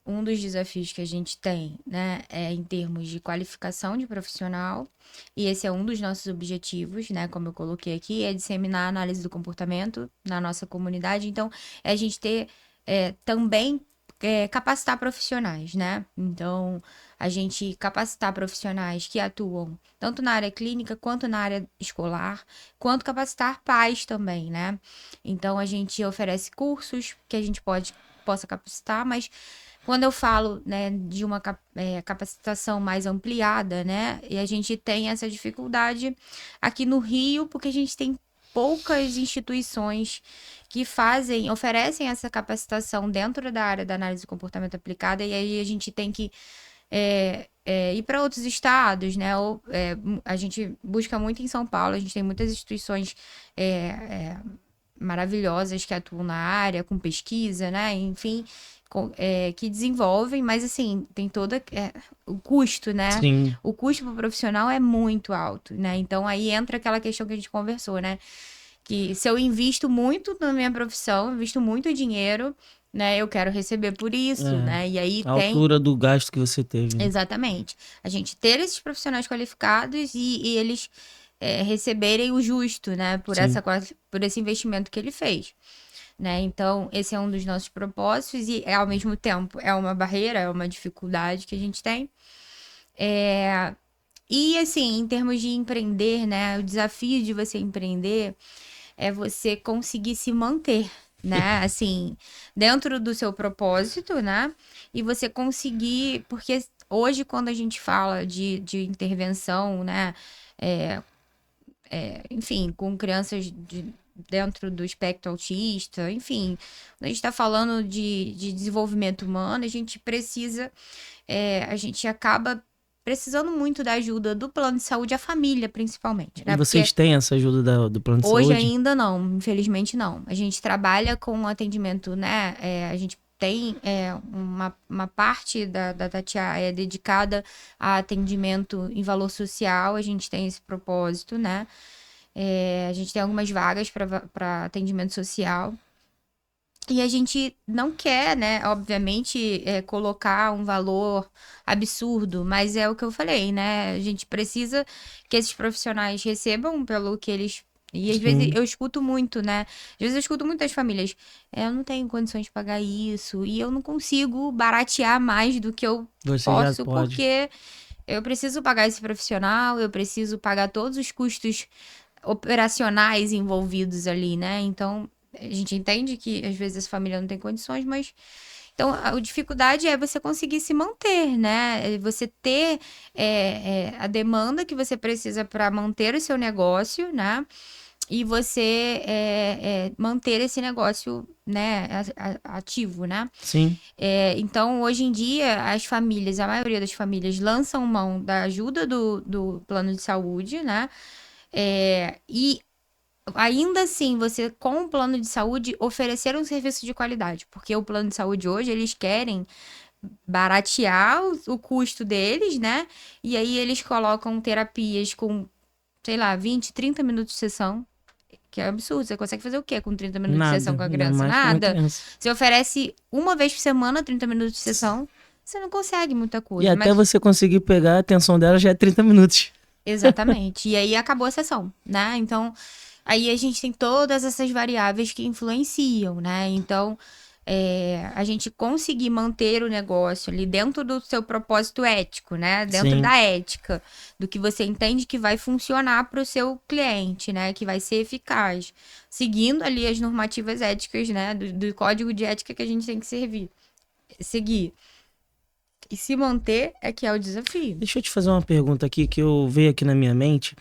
um dos desafios que a gente tem, né, é em termos de qualificação de profissional, e esse é um dos nossos objetivos, né, como eu coloquei aqui, é disseminar a análise do comportamento na nossa comunidade. Então, é a gente ter também capacitar profissionais, né? Então, a gente capacitar profissionais que atuam tanto na área clínica quanto na área escolar, quanto capacitar pais também, né? Então, a gente oferece cursos que a gente possa capacitar, mas quando eu falo, né, de uma capacitação mais ampliada, né, e a gente tem essa dificuldade aqui no Rio, porque a gente tem poucas instituições que oferecem essa capacitação dentro da área da análise do comportamento aplicada, e aí a gente tem que ir para outros estados, né? A gente busca muito em São Paulo, a gente tem muitas instituições é, é, maravilhosas que atuam na área, com pesquisa, né? Enfim, que desenvolvem, mas assim, tem o custo, né? Sim, O custo para o profissional é muito alto, né? Então aí entra aquela questão que a gente conversou, né? Que se eu invisto muito na minha profissão, invisto muito dinheiro, né? Eu quero receber por isso, é, né? E aí a tem. altura do gasto que você teve, né? Exatamente. A gente ter esses profissionais qualificados e eles receberem o justo, né? Sim. Por esse investimento que ele fez. Né? Então, esse é um dos nossos propósitos e, ao mesmo tempo, é uma barreira, é uma dificuldade que a gente tem. E, assim, em termos de empreender, né? O desafio de você empreender é você conseguir se manter, né? Assim, dentro do seu propósito, né? E você conseguir... Porque hoje, quando a gente fala de intervenção, né? Enfim, com crianças dentro do espectro autista, enfim, quando a gente está falando de desenvolvimento humano, a gente precisa, a gente acaba precisando muito da ajuda do plano de saúde, a família principalmente, E né? Porque vocês têm essa ajuda do plano de hoje saúde? ainda não, infelizmente não. A gente trabalha com atendimento, né? A gente tem uma parte da Tatiá é dedicada a atendimento em valor social, a gente tem esse propósito, né? A gente tem algumas vagas para atendimento social. E a gente não quer, né, obviamente, colocar um valor absurdo, mas é o que eu falei, né? A gente precisa que esses profissionais recebam pelo que eles. E às vezes Sim. eu escuto muito, né? Às vezes eu escuto muitas famílias. Eu não tenho condições de pagar isso. E eu não consigo baratear mais do que eu Você já posso, pode. porque eu preciso pagar esse profissional, eu preciso pagar todos os custos operacionais envolvidos ali, né? Então, a gente entende que às vezes essa família não tem condições, mas então a dificuldade é você conseguir se manter, né? Você ter a demanda que você precisa para manter o seu negócio, né? E você manter esse negócio, né, ativo, né? Sim. Então, hoje em dia, as famílias, a maioria das famílias lançam mão da ajuda do plano de saúde, né? E ainda assim, você, com o plano de saúde, oferecer um serviço de qualidade. Porque o plano de saúde hoje, eles querem baratear o custo deles, né? E aí eles colocam terapias com, sei lá, 20, 30 minutos de sessão. Que é absurdo. Você consegue fazer o quê com 30 minutos de Nada. sessão com a Ainda criança? mais com uma Nada. criança. Você oferece uma vez por semana 30 minutos de sessão. Você não consegue muita E coisa. até Mas você conseguir pegar a atenção dela já é 30 minutos. exatamente. E aí acabou a sessão, né? Então, aí a gente tem todas essas variáveis que influenciam, né? Então, a gente conseguir manter o negócio ali dentro do seu propósito ético, né? Dentro Sim. da ética, do que você entende que vai funcionar para o seu cliente, né? Que vai ser eficaz. Seguindo ali as normativas éticas, né? Do código de ética que a gente tem que seguir. E se manter é que é o desafio. Deixa eu te fazer uma pergunta aqui que eu veio aqui na minha mente.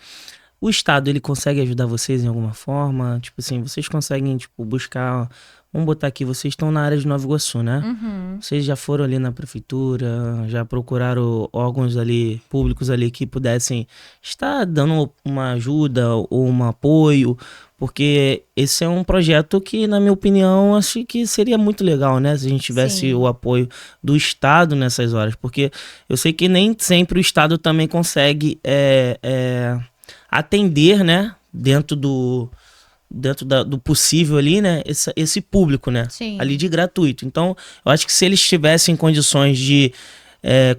O Estado, ele consegue ajudar vocês em alguma forma? Tipo assim, vocês conseguem, tipo, buscar... Vamos botar aqui, vocês estão na área de Nova Iguaçu, né? Uhum. Vocês já foram ali na prefeitura, já procuraram órgãos ali, públicos ali que pudessem estar dando uma ajuda ou um apoio, porque esse é um projeto que, na minha opinião, acho que seria muito legal, né? Se a gente tivesse o Sim. apoio do Estado nessas horas, porque eu sei que nem sempre o Estado também consegue atender, né? Do possível ali, né? Esse público, né? Ali Sim. de gratuito. Então, eu acho que se eles tivessem condições de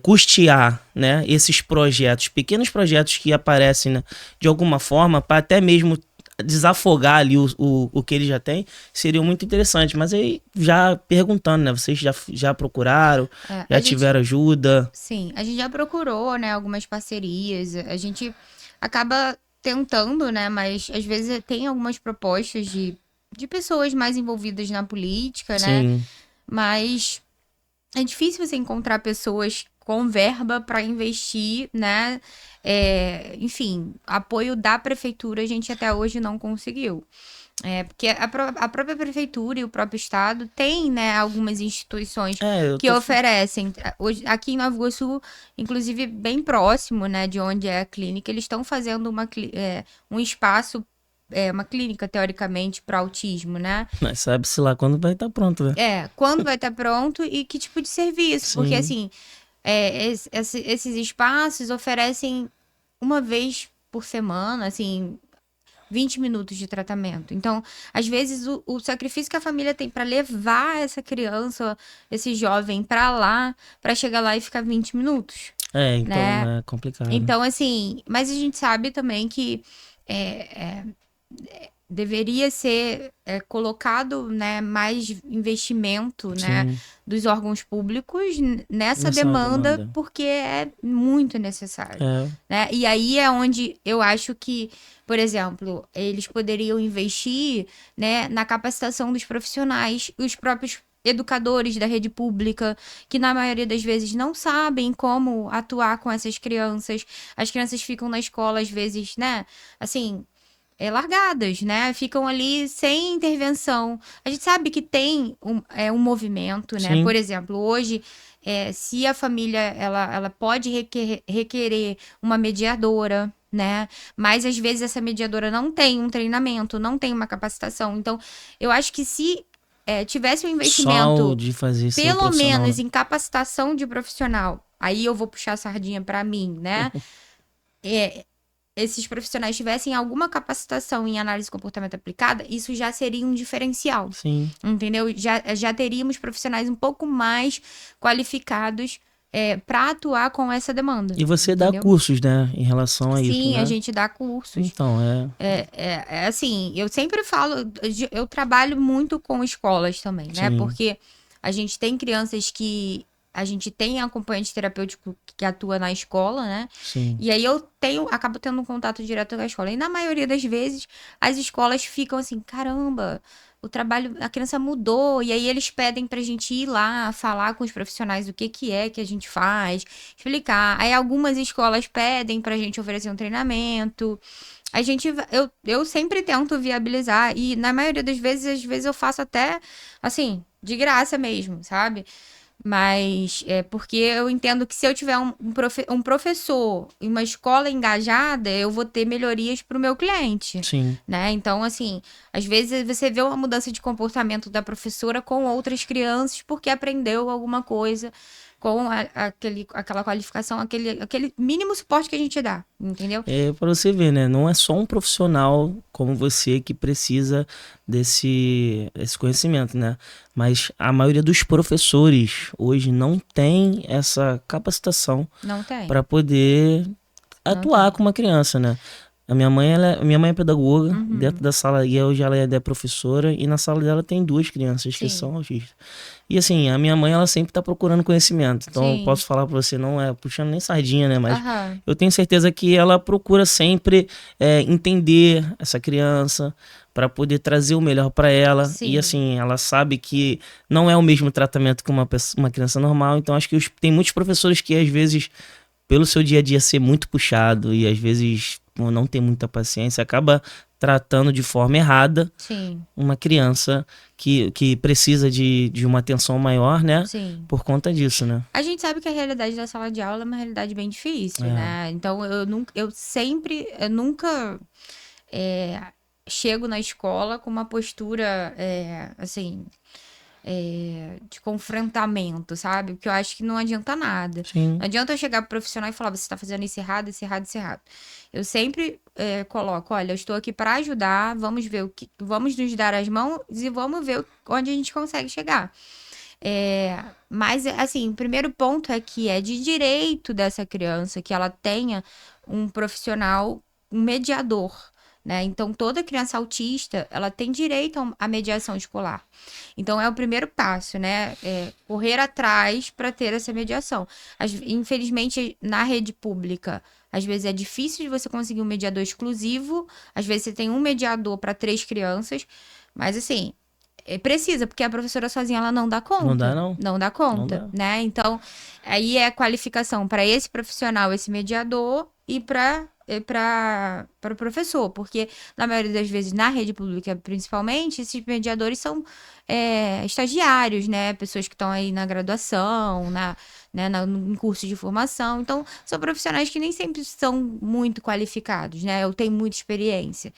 custear, né, esses projetos, pequenos projetos que aparecem, né, de alguma forma, para até mesmo desafogar ali o que ele já tem, seria muito interessante. Mas aí, já perguntando, né? Vocês já procuraram, A já gente, tiveram ajuda? sim, a gente já procurou, né, algumas parcerias. A gente acaba tentando, né, mas às vezes tem algumas propostas de pessoas mais envolvidas na política, né? Sim. Mas é difícil você encontrar pessoas com verba para investir, né? Enfim, apoio da prefeitura a gente até hoje não conseguiu. Porque a própria prefeitura e o próprio estado tem, né, algumas instituições Eu que tô. oferecem. Hoje, aqui em Nova Iguaçu, inclusive bem próximo, né, de onde é a clínica, eles estão fazendo um espaço, uma clínica, teoricamente, para autismo, né? Mas sabe-se lá quando vai estar pronto, né? Quando vai estar pronto e que tipo de serviço? Porque, Sim. assim, esses espaços oferecem uma vez por semana, assim, 20 minutos de tratamento. Então, às vezes, o sacrifício que a família tem para levar essa criança, esse jovem para lá, para chegar lá e ficar 20 minutos. Então né? é complicado. Então, assim, mas a gente sabe também que é, deveria ser colocado, né, mais investimento, né, Sim, dos órgãos públicos nessa nessa demanda, demanda. porque é muito necessário, É, né? E aí é onde eu acho que, por exemplo, eles poderiam investir, né, na capacitação dos profissionais, os próprios educadores da rede pública, que na maioria das vezes não sabem como atuar com essas crianças. As crianças ficam na escola, às vezes, né? Assim, largadas, né? Ficam ali sem intervenção. A gente sabe que tem um movimento, né? sim, Por exemplo, hoje, se a família ela pode requerer uma mediadora, né? Mas às vezes essa mediadora não tem um treinamento, não tem uma capacitação. Então, eu acho que se tivesse um só o investimento, de fazer ser o pelo profissional, menos né? em capacitação de profissional, aí eu vou puxar a sardinha para mim, né? É, esses profissionais tivessem alguma capacitação em análise de comportamento aplicada, isso já seria um diferencial, Sim. entendeu? Já teríamos profissionais um pouco mais qualificados para atuar com essa demanda, E você dá entendeu? cursos, né, em relação a isso, Sim, a né? gente dá cursos. Então, É assim, eu sempre falo, eu trabalho muito com escolas também, né? sim, Porque a gente tem crianças que a gente tem acompanhante terapêutico que atua na escola, né? sim. E aí acabo tendo um contato direto com a escola. E na maioria das vezes, as escolas ficam assim, caramba, o trabalho, a criança mudou. E aí eles pedem pra gente ir lá, falar com os profissionais o que que é que a gente faz, explicar. Aí algumas escolas pedem pra gente oferecer um treinamento. Eu sempre tento viabilizar e na maioria das vezes, às vezes eu faço até assim, de graça mesmo, sabe? Mas é porque eu entendo que se eu tiver um professor e uma escola engajada, eu vou ter melhorias para o meu cliente, Sim. né? Então, assim, às vezes você vê uma mudança de comportamento da professora com outras crianças porque aprendeu alguma coisa com aquela qualificação, aquele mínimo suporte que a gente dá, entendeu? É para você ver, né? Não é só um profissional como você que precisa desse conhecimento, né? Mas a maioria dos professores hoje não tem essa capacitação Não tem, para poder não atuar tem. com uma criança, né? Minha mãe é pedagoga, dentro Uhum, da sala, e hoje ela é professora, e na sala dela tem duas crianças que sim, são autistas. E assim, a minha mãe, ela sempre tá procurando conhecimento, então eu sim. posso falar pra você, não é puxando nem sardinha, né, mas Aham, eu tenho certeza que ela procura sempre entender essa criança, para poder trazer o melhor para ela, e sim. assim, ela sabe que não é o mesmo tratamento que uma criança normal, então acho que tem muitos professores que às vezes pelo seu dia a dia ser muito puxado e às vezes não ter muita paciência, acaba tratando de forma errada Sim, uma criança que precisa de uma atenção maior, né? sim. Por conta disso, né? A gente sabe que a realidade da sala de aula é uma realidade bem difícil, É, né? Então eu nunca é, chego na escola com uma postura assim de confrontamento, sabe? Porque eu acho que não adianta nada. sim, Não adianta eu chegar pro profissional e falar, você está fazendo isso errado, isso errado, isso errado. Eu sempre coloco, olha, eu estou aqui para ajudar, vamos ver vamos nos dar as mãos e vamos ver onde a gente consegue chegar. Mas, assim, o primeiro ponto é que é de direito dessa criança que ela tenha um profissional, um mediador, né? Então, toda criança autista, ela tem direito à mediação escolar. Então, é o primeiro passo, né? Correr atrás para ter essa mediação. Infelizmente, na rede pública, às vezes é difícil de você conseguir um mediador exclusivo. Às vezes, você tem um mediador para 3 crianças. Mas, assim, precisa, porque a professora sozinha ela não dá não dá conta. não, Não dá não conta, dá. né? Então, aí é a qualificação para esse profissional, esse mediador, e para o professor, porque na maioria das vezes, na rede pública principalmente, esses mediadores são estagiários, né? Pessoas que estão aí na graduação, em curso de formação. Então, são profissionais que nem sempre são muito qualificados, né? Ou têm muita experiência.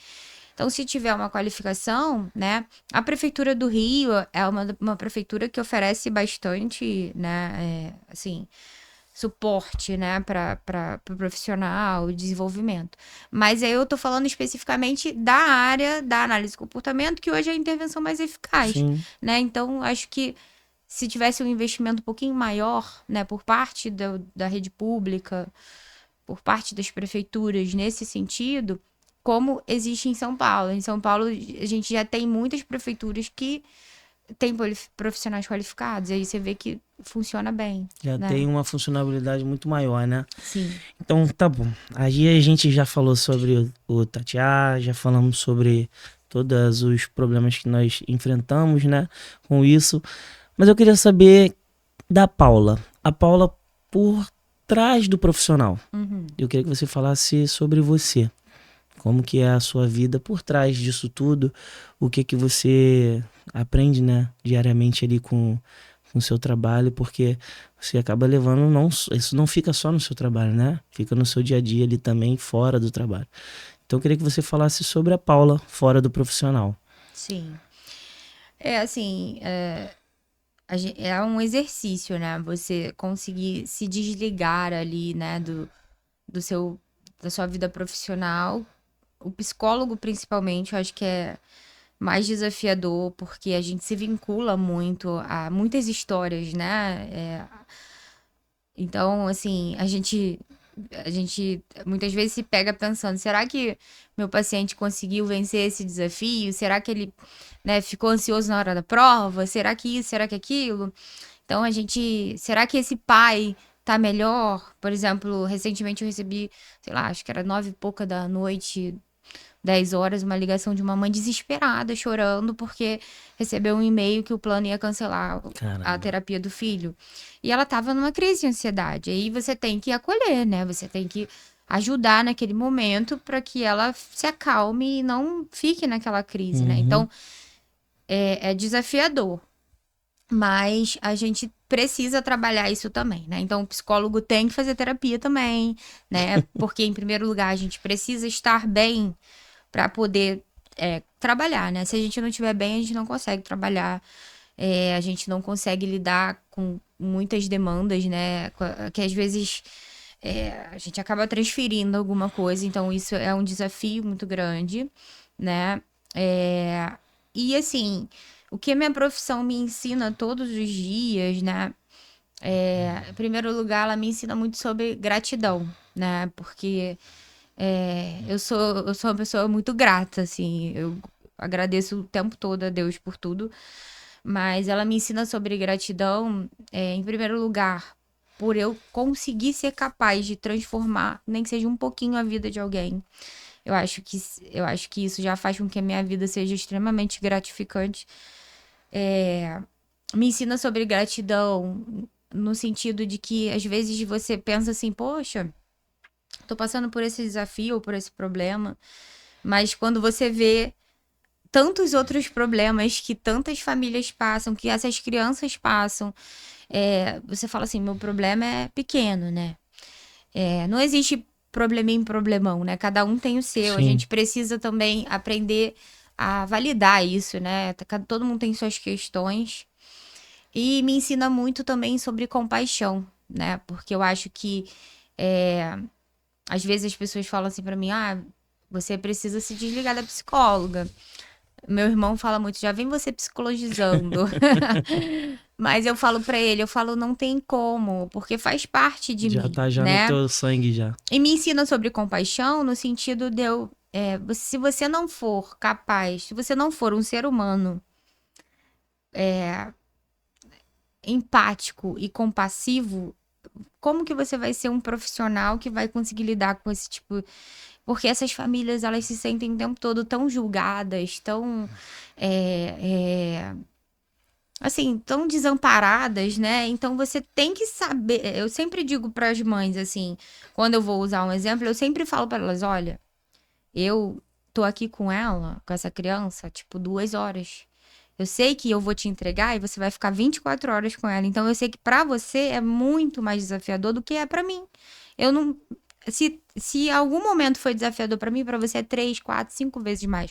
Então, se tiver uma qualificação, né? A Prefeitura do Rio é uma prefeitura que oferece bastante, né? Assim, suporte, né? Para o profissional, desenvolvimento. Mas aí eu tô falando especificamente da área da análise de comportamento, que hoje é a intervenção mais eficaz, Sim, né? Então, acho que se tivesse um investimento um pouquinho maior, né, por parte da rede pública, por parte das prefeituras nesse sentido, como existe em São Paulo. Em São Paulo, a gente já tem muitas prefeituras que têm profissionais qualificados, e aí você vê que funciona bem. Já né? tem uma funcionalidade muito maior, né? Sim. Então, tá bom. Aí a gente já falou sobre o Tatiá, já falamos sobre todos os problemas que nós enfrentamos, né, com isso. Mas eu queria saber da Paula. A Paula por trás do profissional. Eu queria que você falasse sobre você. Como que é a sua vida por trás disso tudo. O que que você aprende, né, diariamente ali com o seu trabalho, porque você acaba levando, isso não fica só no seu trabalho, né? Fica no seu dia a dia ali também, fora do trabalho. Então eu queria que você falasse sobre a Paula fora do profissional. Sim. Assim, é um exercício, né? Você conseguir se desligar ali, né, da sua vida profissional. O psicólogo, principalmente, eu acho que é mais desafiador, porque a gente se vincula muito a muitas histórias, né? Então, assim, a gente muitas vezes se pega pensando, será que meu paciente conseguiu vencer esse desafio? Será que ele, né, ficou ansioso na hora da prova? Será que isso? Será que aquilo? Então, será que esse pai tá melhor? Por exemplo, recentemente eu recebi, sei lá, acho que era 9 e pouca da noite, 10 horas, uma ligação de uma mãe desesperada, chorando, porque recebeu um e-mail que o plano ia cancelar a Caramba. terapia do filho. E ela estava numa crise de ansiedade. Aí você tem que acolher, né? Você tem que ajudar naquele momento para que ela se acalme e não fique naquela crise, né? Então, é desafiador. Mas a gente precisa trabalhar isso também, né? Então, o psicólogo tem que fazer terapia também, né? Porque, em primeiro lugar, a gente precisa estar bem para poder trabalhar, né? Se a gente não estiver bem, a gente não consegue trabalhar, a gente não consegue lidar com muitas demandas, né? Que às vezes a gente acaba transferindo alguma coisa, então isso é um desafio muito grande, né? E assim, o que a minha profissão me ensina todos os dias, né? Em primeiro lugar, ela me ensina muito sobre gratidão, né? Porque eu sou uma pessoa muito grata, assim. Eu agradeço o tempo todo a Deus por tudo. Mas ela me ensina sobre gratidão, em primeiro lugar, por eu conseguir ser capaz de transformar, nem que seja um pouquinho, a vida de alguém. Eu acho que isso já faz com que a minha vida seja extremamente gratificante. Me ensina sobre gratidão no sentido de que às vezes você pensa assim, poxa, tô passando por esse desafio ou por esse problema, mas quando você vê tantos outros problemas que tantas famílias passam, que essas crianças passam, você fala assim, meu problema é pequeno, né? Não existe probleminha em problemão, né? Cada um tem o seu. A Sim. gente precisa também aprender a validar isso, né? Todo mundo tem suas questões. E me ensina muito também sobre compaixão, né? Porque eu acho que às vezes as pessoas falam assim pra mim, você precisa se desligar da psicóloga. Meu irmão fala muito, já vem você psicologizando. Mas eu falo pra ele, não tem como, porque faz parte de Já mim, tá já no né? teu sangue já. E me ensina sobre compaixão no sentido de se você não for capaz, se você não for um ser humano empático e compassivo, como que você vai ser um profissional que vai conseguir lidar com esse tipo? Porque essas famílias, elas se sentem o tempo todo tão julgadas, tão assim, tão desamparadas, né? Então você tem que saber. Eu sempre digo para as mães, assim, quando eu vou usar um exemplo, eu sempre falo para elas: olha, eu tô aqui com ela, com essa criança, tipo, 2 horas. Eu sei que eu vou te entregar e você vai ficar 24 horas com ela. Então eu sei que para você é muito mais desafiador do que é para mim. Eu não. Se algum momento foi desafiador para mim, para você é 3, 4, 5 vezes mais.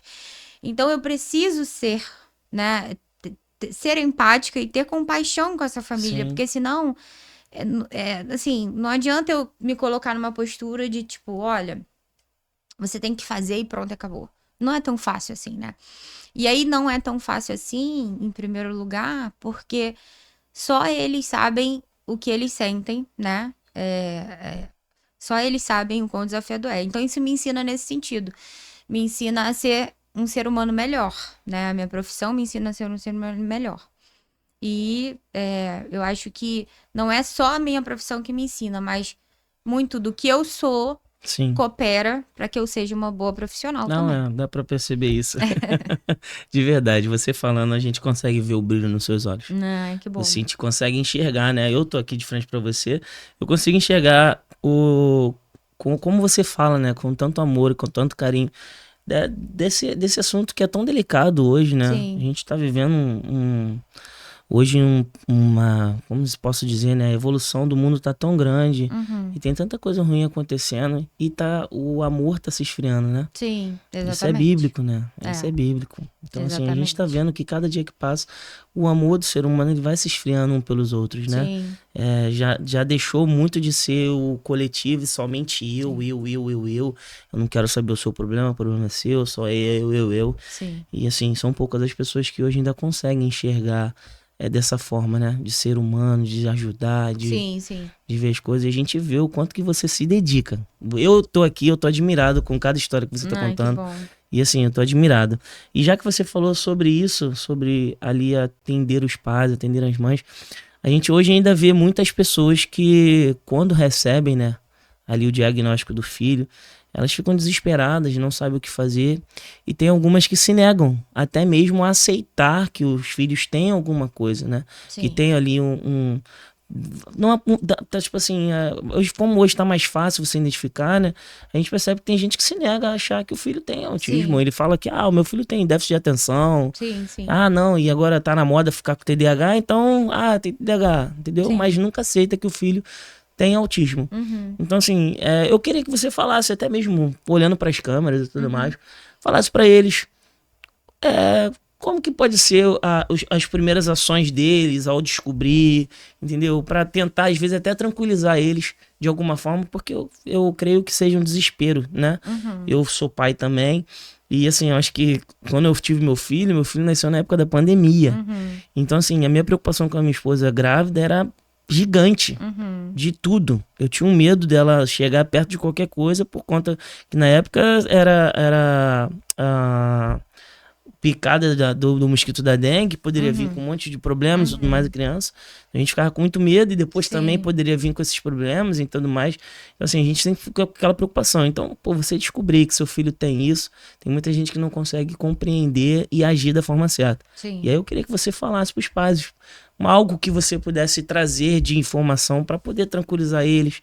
Então eu preciso ser, né? Ser empática e ter compaixão com essa família, Sim. porque senão, assim, não adianta eu me colocar numa postura de tipo, olha, você tem que fazer e pronto, acabou. Não é tão fácil assim, né? E aí não é tão fácil assim, em primeiro lugar, porque só eles sabem o que eles sentem, né? Só eles sabem o quão desafiador é. Então, isso me ensina nesse sentido. Me ensina a ser um ser humano melhor, né? A minha profissão me ensina a ser um ser humano melhor. E eu acho que não é só a minha profissão que me ensina, mas muito do que eu sou Sim. coopera para que eu seja uma boa profissional Não, também. dá pra perceber isso. De verdade, você falando, a gente consegue ver o brilho nos seus olhos. Ai, que bom. Você consegue enxergar, né? Eu tô aqui de frente pra você, eu consigo enxergar como você fala, né? Com tanto amor, com tanto carinho, desse assunto que é tão delicado hoje, né? A Sim. gente tá vivendo hoje como se posso dizer, né? A evolução do mundo tá tão grande Uhum. e tem tanta coisa ruim acontecendo e o amor tá se esfriando, né? Sim, Isso é exatamente. bíblico, né? Isso é bíblico. Então, assim, a gente tá Exatamente. vendo que cada dia que passa, o amor do ser humano ele vai se esfriando um pelos outros, né? Sim, Já deixou muito de ser o coletivo e somente eu, sim, eu, eu, eu, eu. Eu não quero saber o seu problema, o problema é seu, só eu. sim. E, assim, são poucas as pessoas que hoje ainda conseguem enxergar dessa forma, né? De ser humano, de ajudar, Sim, sim. de ver as coisas. E a gente vê o quanto que você se dedica. Eu tô aqui, eu tô admirado com cada história que você tá Ai, que contando. bom. E assim, eu tô admirado. E já que você falou sobre isso, sobre ali atender os pais, atender as mães, a gente hoje ainda vê muitas pessoas que, quando recebem, né, ali o diagnóstico do filho, elas ficam desesperadas, não sabem o que fazer. E tem algumas que se negam, até mesmo a aceitar que os filhos têm alguma coisa, né? Que Sim, tem ali não, tipo assim, hoje, como hoje tá mais fácil você identificar, né? A gente percebe que tem gente que se nega a achar que o filho tem autismo. sim, Ele fala que, o meu filho tem déficit de atenção. sim, sim, Ah, não, e agora tá na moda ficar com TDAH, então, tem TDAH, entendeu? Mas sim. nunca aceita que o filho tem autismo. Uhum, Então, assim, eu queria que você falasse, até mesmo olhando para as câmeras e tudo uhum, mais, falasse para eles como que pode ser as primeiras ações deles ao descobrir, entendeu? Para tentar, às vezes, até tranquilizar eles de alguma forma, porque eu creio que seja um desespero, né? uhum, Eu sou pai também, e assim, eu acho que quando eu tive meu filho nasceu na época da pandemia. uhum, Então, assim, a minha preocupação com a minha esposa grávida era gigante. uhum, De tudo. Eu tinha um medo dela chegar perto de qualquer coisa, por conta que na época era a picada do mosquito da dengue, poderia vir com uhum, um monte de problemas e tudo mais a uhum. criança. A gente ficava com muito medo e depois também Sim, poderia vir com esses problemas e tudo mais. Então, assim, a gente sempre fica com aquela preocupação. Então, pô, você descobrir que seu filho tem isso, tem muita gente que não consegue compreender e agir da forma certa. E sim. aí eu queria que você falasse para os pais algo que você pudesse trazer de informação para poder tranquilizar eles,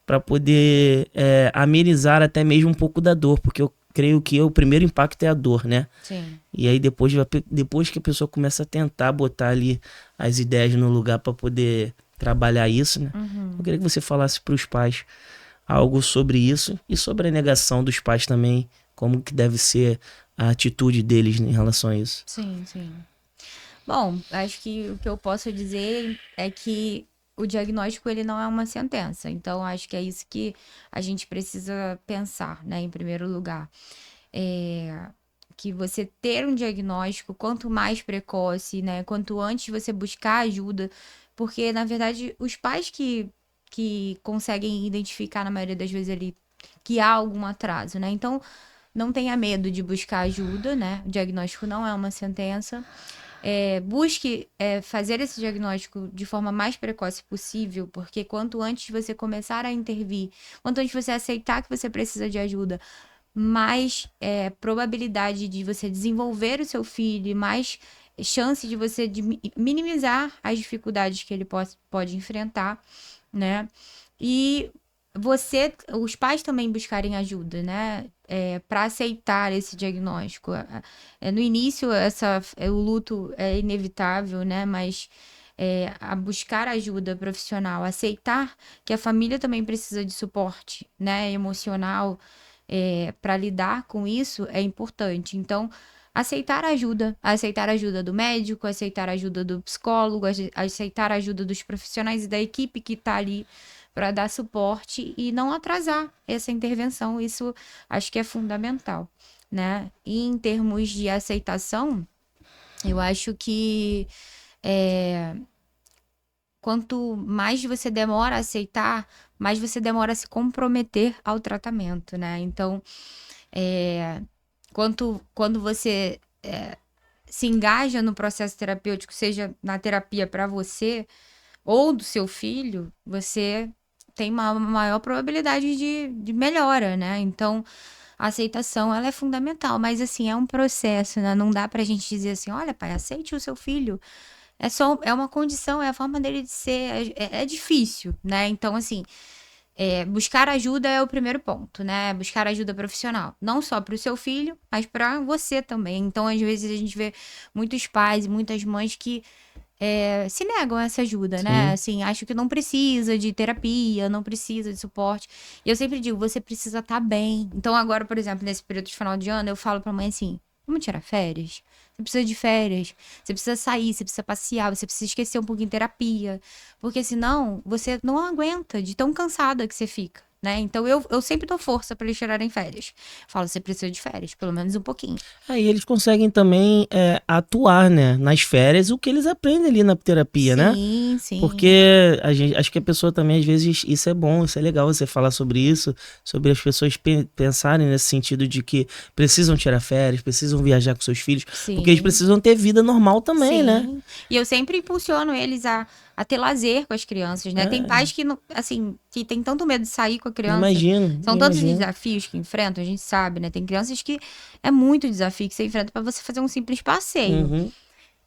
para poder amenizar até mesmo um pouco da dor, porque eu creio que o primeiro impacto é a dor, né? Sim. E aí depois que a pessoa começa a tentar botar ali as ideias no lugar para poder trabalhar isso, né? Eu Uhum. queria que você falasse para os pais algo sobre isso e sobre a negação dos pais também, como que deve ser a atitude deles em relação a isso. Sim, sim. Bom, acho que o que eu posso dizer é que o diagnóstico ele não é uma sentença. Então, acho que é isso que a gente precisa pensar, né, em primeiro lugar. É, que você ter um diagnóstico, quanto mais precoce, né, quanto antes você buscar ajuda, porque, na verdade, os pais que conseguem identificar, na maioria das vezes, ali, que há algum atraso, né? Então, não tenha medo de buscar ajuda, né? O diagnóstico não é uma sentença. Busque fazer esse diagnóstico de forma mais precoce possível, porque quanto antes você começar a intervir, quanto antes você aceitar que você precisa de ajuda, mais probabilidade de você desenvolver o seu filho, mais chance de você minimizar as dificuldades que ele pode enfrentar, né? E os pais também buscarem ajuda, né? Para aceitar esse diagnóstico. No início, o luto é inevitável, né? Mas a buscar ajuda profissional, aceitar que a família também precisa de suporte, né? Emocional, para lidar com isso é importante. Então, aceitar a ajuda do médico, aceitar a ajuda do psicólogo, aceitar a ajuda dos profissionais e da equipe que está ali para dar suporte e não atrasar essa intervenção. Isso acho que é fundamental, né? E em termos de aceitação, eu acho que quanto mais você demora a aceitar, mais você demora a se comprometer ao tratamento, né? Então, quando você se engaja no processo terapêutico, seja na terapia para você ou do seu filho, você tem uma maior probabilidade de melhora, né? Então, a aceitação, ela é fundamental, mas assim, é um processo, né? Não dá pra gente dizer assim, olha, pai, aceite o seu filho. É uma condição, é a forma dele de ser, é difícil, né? Então, assim, buscar ajuda é o primeiro ponto, né? Buscar ajuda profissional. Não só para o seu filho, mas para você também. Então, às vezes, a gente vê muitos pais e muitas mães que se negam a essa ajuda, né? Sim. Assim, acho que não precisa de terapia, não precisa de suporte. E eu sempre digo, você precisa estar bem. Então, agora, por exemplo, nesse período de final de ano, eu falo pra mãe assim, vamos tirar férias? Você precisa de férias, você precisa sair, você precisa passear, você precisa esquecer um pouquinho de terapia. Porque senão, você não aguenta de tão cansada que você fica. Né? Então, eu sempre dou força para eles tirarem férias. Falo, você precisa de férias, pelo menos um pouquinho. Aí eles conseguem também atuar, né, nas férias, o que eles aprendem ali na terapia, né? Sim, sim. Porque acho que a pessoa também, às vezes, isso é bom, isso é legal você falar sobre isso, sobre as pessoas pensarem nesse sentido de que precisam tirar férias, precisam viajar com seus filhos, Sim. porque eles precisam ter vida normal também, Sim. né? E eu sempre impulsiono eles a ter lazer com as crianças, né? Tem pais que, assim, que tem tanto medo de sair com a criança. Imagino. São tantos desafios que enfrentam, a gente sabe, né? Tem crianças que é muito desafio que você enfrenta para você fazer um simples passeio. Uhum.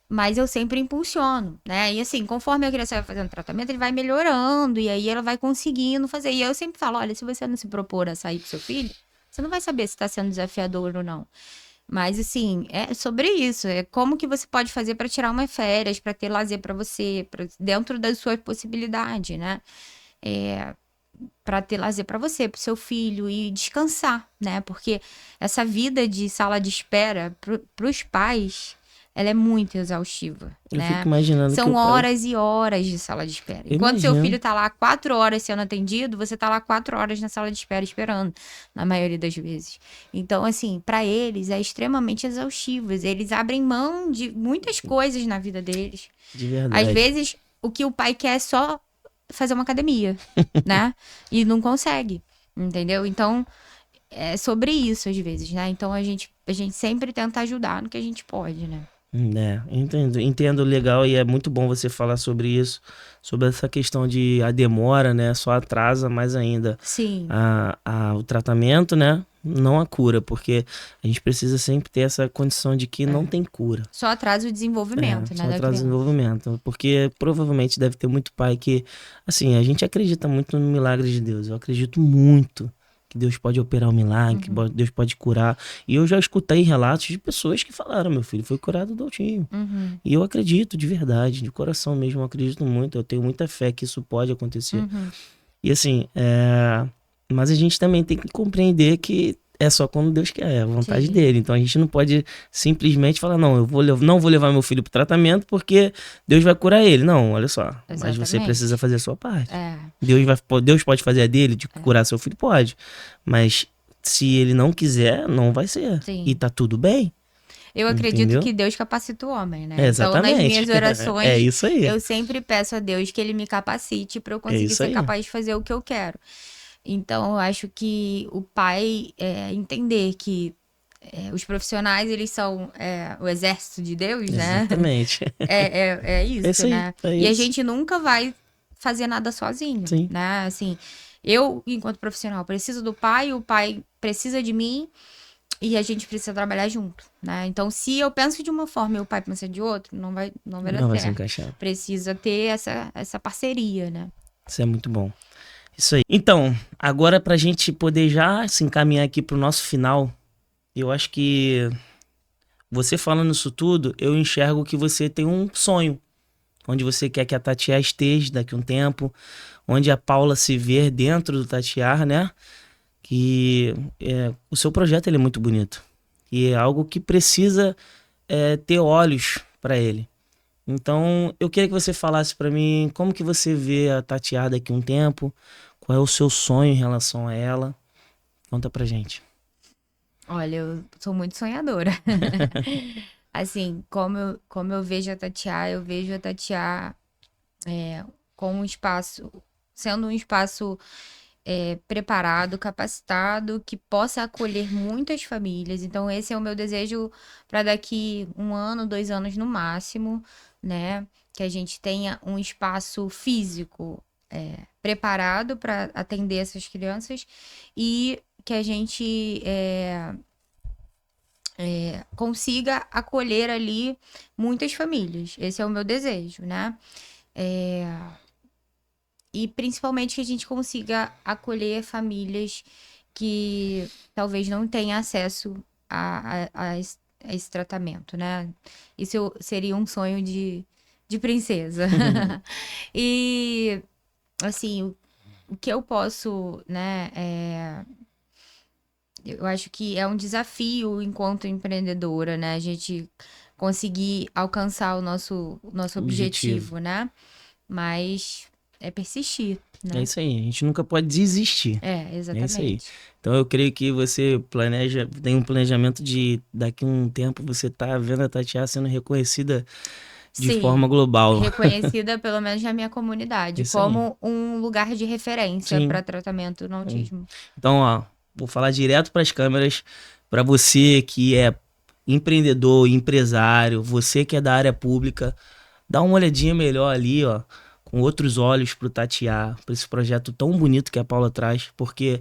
Mas eu sempre impulsiono, né? E assim, conforme a criança vai fazendo tratamento, ele vai melhorando e aí ela vai conseguindo fazer. E eu sempre falo, olha, se você não se propor a sair com seu filho, você não vai saber se está sendo desafiador ou não. Mas assim, é sobre isso, é como que você pode fazer para tirar umas férias, para ter lazer para você, dentro da sua possibilidade, né? Para ter lazer para você, para o seu filho e descansar, né? Porque essa vida de sala de espera para os pais, ela é muito exaustiva, Eu né? fico imaginando São que o pai... horas e horas de sala de espera. Enquanto seu filho tá lá 4 horas sendo atendido, você tá lá 4 horas na sala de espera esperando, na maioria das vezes. Então, assim, para eles é extremamente exaustivo. Eles abrem mão de muitas coisas na vida deles. De verdade. Às vezes, o que o pai quer é só fazer uma academia, né? E não consegue, entendeu? Então, é sobre isso às vezes, né? Então, a gente sempre tenta ajudar no que a gente pode, né? Entendo legal e é muito bom você falar sobre isso, sobre essa questão de a demora, né, só atrasa mais ainda Sim. o tratamento, né, não a cura, porque a gente precisa sempre ter essa condição de que não tem cura. Só atrasa o desenvolvimento, né, Só da atrasa o criança. desenvolvimento, porque provavelmente deve ter muito pai que, assim, a gente acredita muito no milagre de Deus, eu acredito muito que Deus pode operar um milagre, que Deus pode curar. E eu já escutei relatos de pessoas que falaram, meu filho foi curado do autismo. E eu acredito de verdade, de coração mesmo, eu acredito muito. Eu tenho muita fé que isso pode acontecer. E assim, mas a gente também tem que compreender que é só quando Deus quer, é a vontade dele. Então a gente não pode simplesmente falar, não, não vou levar meu filho pro tratamento porque Deus vai curar ele. Não, olha só. Exatamente. Mas você precisa fazer a sua parte. Deus pode fazer a dele de curar seu filho? Pode. Mas se ele não quiser, não vai ser. Sim. E tá tudo bem. Eu acredito Entendeu? que Deus capacita o homem, né? Exatamente. Então, nas minhas orações, É isso aí. eu sempre peço a Deus que ele me capacite para eu conseguir isso ser aí. capaz de fazer o que eu quero. Então, eu acho que o pai entender que os profissionais, eles são o exército de Deus, né? Exatamente. É isso, Isso aí, né? é E a isso. gente nunca vai fazer nada sozinho, Sim. né? Assim, eu, enquanto profissional, preciso do pai, o pai precisa de mim e a gente precisa trabalhar junto, né? Então, se eu penso de uma forma e o pai pensa de outra, não vai dar Não vai se certo. encaixar. Precisa ter essa parceria, né? Isso é muito bom. Isso aí. Então, agora pra gente poder já se encaminhar aqui pro nosso final, eu acho que você falando isso tudo, eu enxergo que você tem um sonho, onde você quer que a Tatiá esteja daqui a um tempo, onde a Paula se vê dentro do Tatiá, né? Que o seu projeto ele é muito bonito. E é algo que precisa ter olhos pra ele. Então, eu queria que você falasse pra mim como que você vê a Tatiá daqui a um tempo, qual é o seu sonho em relação a ela. Conta pra gente. Olha, eu sou muito sonhadora. Assim, como eu vejo a Tatiá, eu vejo a Tatiá com um espaço, sendo um espaço preparado, capacitado, que possa acolher muitas famílias. Então, esse é o meu desejo para daqui 1 ano, 2 anos no máximo, né? Que a gente tenha um espaço físico preparado para atender essas crianças e que a gente consiga acolher ali muitas famílias. Esse é o meu desejo, né? E principalmente que a gente consiga acolher famílias que talvez não tenham acesso a esse tratamento, né? Isso seria um sonho de princesa. E, assim, o que eu posso, né? Eu acho que é um desafio enquanto empreendedora, né? A gente conseguir alcançar o nosso objetivo, né? Mas é persistir, É né? isso aí, a gente nunca pode desistir. É isso aí. Exatamente. Então eu creio que você tem um planejamento de daqui a um tempo você tá vendo a Tatiá sendo reconhecida de forma Sim, global. reconhecida pelo menos na minha comunidade Isso aí. como um lugar de referência Sim. para tratamento no autismo. Então, ó, vou falar direto para as câmeras, para você que é empreendedor, empresário, você que é da área pública, dá uma olhadinha melhor ali, ó, com outros olhos pro Tatiá, para esse projeto tão bonito que a Paula traz, porque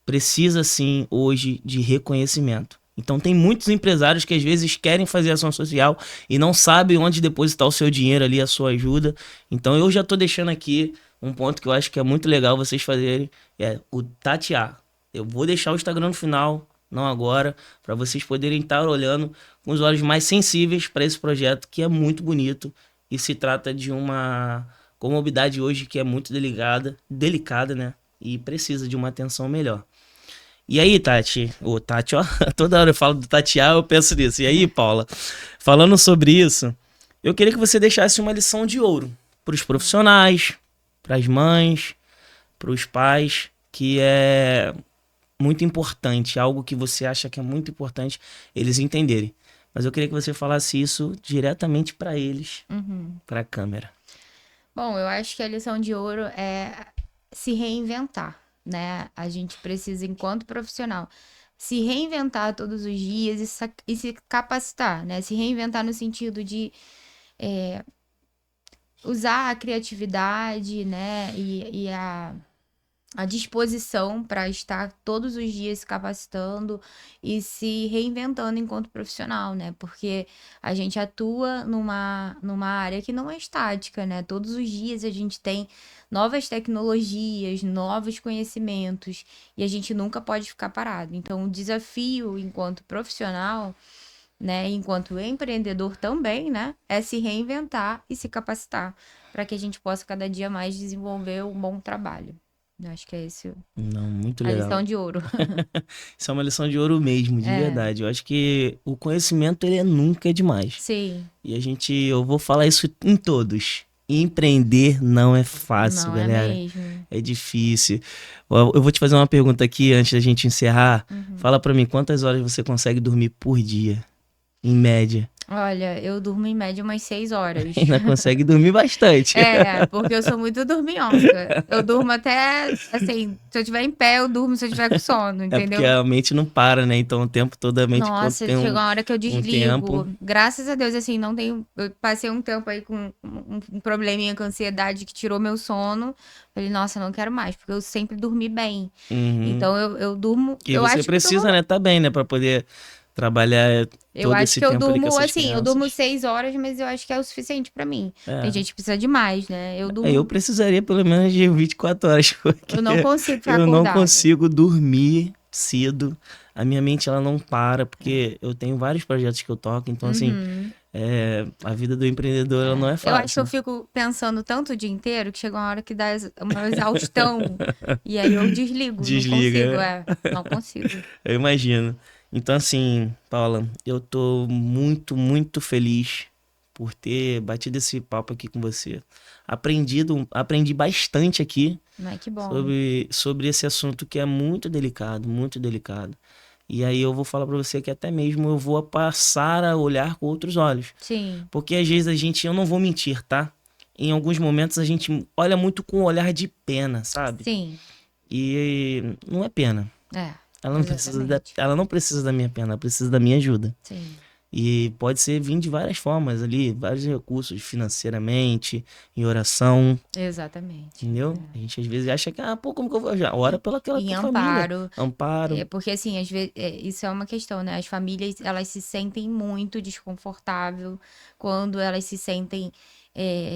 precisa sim hoje de reconhecimento. Então tem muitos empresários que às vezes querem fazer ação social e não sabem onde depositar o seu dinheiro ali, a sua ajuda. Então eu já tô deixando aqui um ponto que eu acho que é muito legal vocês fazerem, é o Tatiá. Eu vou deixar o Instagram no final, não agora, para vocês poderem estar olhando com os olhos mais sensíveis para esse projeto que é muito bonito e se trata de uma comorbidade hoje que é muito delicada, né? E precisa de uma atenção melhor. E aí, Tati? Ô, Tati, ó, toda hora eu falo do Tatiá, eu penso nisso. E aí, Paula? Falando sobre isso, eu queria que você deixasse uma lição de ouro para os profissionais, para as mães, para os pais, que é muito importante, algo que você acha que é muito importante eles entenderem. Mas eu queria que você falasse isso diretamente para eles, para a câmera. Bom, eu acho que a lição de ouro é se reinventar, né? A gente precisa, enquanto profissional, se reinventar todos os dias e se capacitar, né? Se reinventar no sentido de usar a criatividade, né? E a disposição para estar todos os dias se capacitando e se reinventando enquanto profissional, né? Porque a gente atua numa área que não é estática, né? Todos os dias a gente tem novas tecnologias, novos conhecimentos e a gente nunca pode ficar parado. Então, o desafio enquanto profissional, né, enquanto empreendedor também, né, é se reinventar e se capacitar para que a gente possa cada dia mais desenvolver um bom trabalho. Eu acho que é esse Não, muito a legal. lição de ouro. Isso é uma lição de ouro mesmo, de verdade. Eu acho que o conhecimento, ele nunca é demais. Sim. E eu vou falar isso em todos. Empreender não é fácil, Não galera. é mesmo. É difícil. Eu vou te fazer uma pergunta aqui antes da gente encerrar. Fala pra mim, quantas horas você consegue dormir por dia? Em média. Olha, eu durmo em média umas 6 horas. Ainda consegue dormir bastante. Porque eu sou muito dorminhoca. Eu durmo até, assim, se eu estiver em pé, eu durmo se eu estiver com sono, É porque entendeu? a mente não para, né? Então o tempo todo a mente Nossa, tem chegou uma hora que eu tempo. desligo. Graças a Deus, assim, não tenho. Eu passei um tempo aí com um probleminha com ansiedade que tirou meu sono. Falei, nossa, não quero mais, porque eu sempre dormi bem. Então eu durmo. E Eu você acho que precisa, né? Tá bem, né? Pra poder trabalhar Eu todo acho esse que eu tempo ali com durmo essas assim, eu durmo crianças. 6 horas, mas eu acho que é o suficiente pra mim. É. Tem gente que precisa de mais, né? Eu Eu durmo. precisaria pelo menos de 24 horas, porque Eu não consigo ficar eu não acordada. consigo dormir cedo. A minha mente, ela não para, porque eu tenho vários projetos que eu toco. Então, assim, a vida do empreendedor, ela não é fácil. Eu acho que eu fico pensando tanto o dia inteiro que chega uma hora que dá uma exaustão. E aí eu desligo. Desliga. Não consigo. Eu imagino. Então, assim, Paula, eu tô muito, muito feliz por ter batido esse papo aqui com você. Aprendi bastante aqui Ai, que bom. sobre esse assunto que é muito delicado, muito delicado. E aí eu vou falar pra você que até mesmo eu vou passar a olhar com outros olhos. Sim. Porque às vezes eu não vou mentir, tá? em alguns momentos, a gente olha muito com um olhar de pena, sabe? Sim. E não é pena. É. Ela não precisa da minha pena, ela precisa da minha ajuda. Sim. E pode ser vir de várias formas ali, vários recursos financeiramente, em oração, Exatamente. entendeu? A gente às vezes acha que, pô, como que eu vou ajudar? Ora pela aquela Em tua família. amparo. Amparo. Porque, assim, às vezes, isso é uma questão, né? As famílias, elas se sentem muito desconfortáveis quando elas se sentem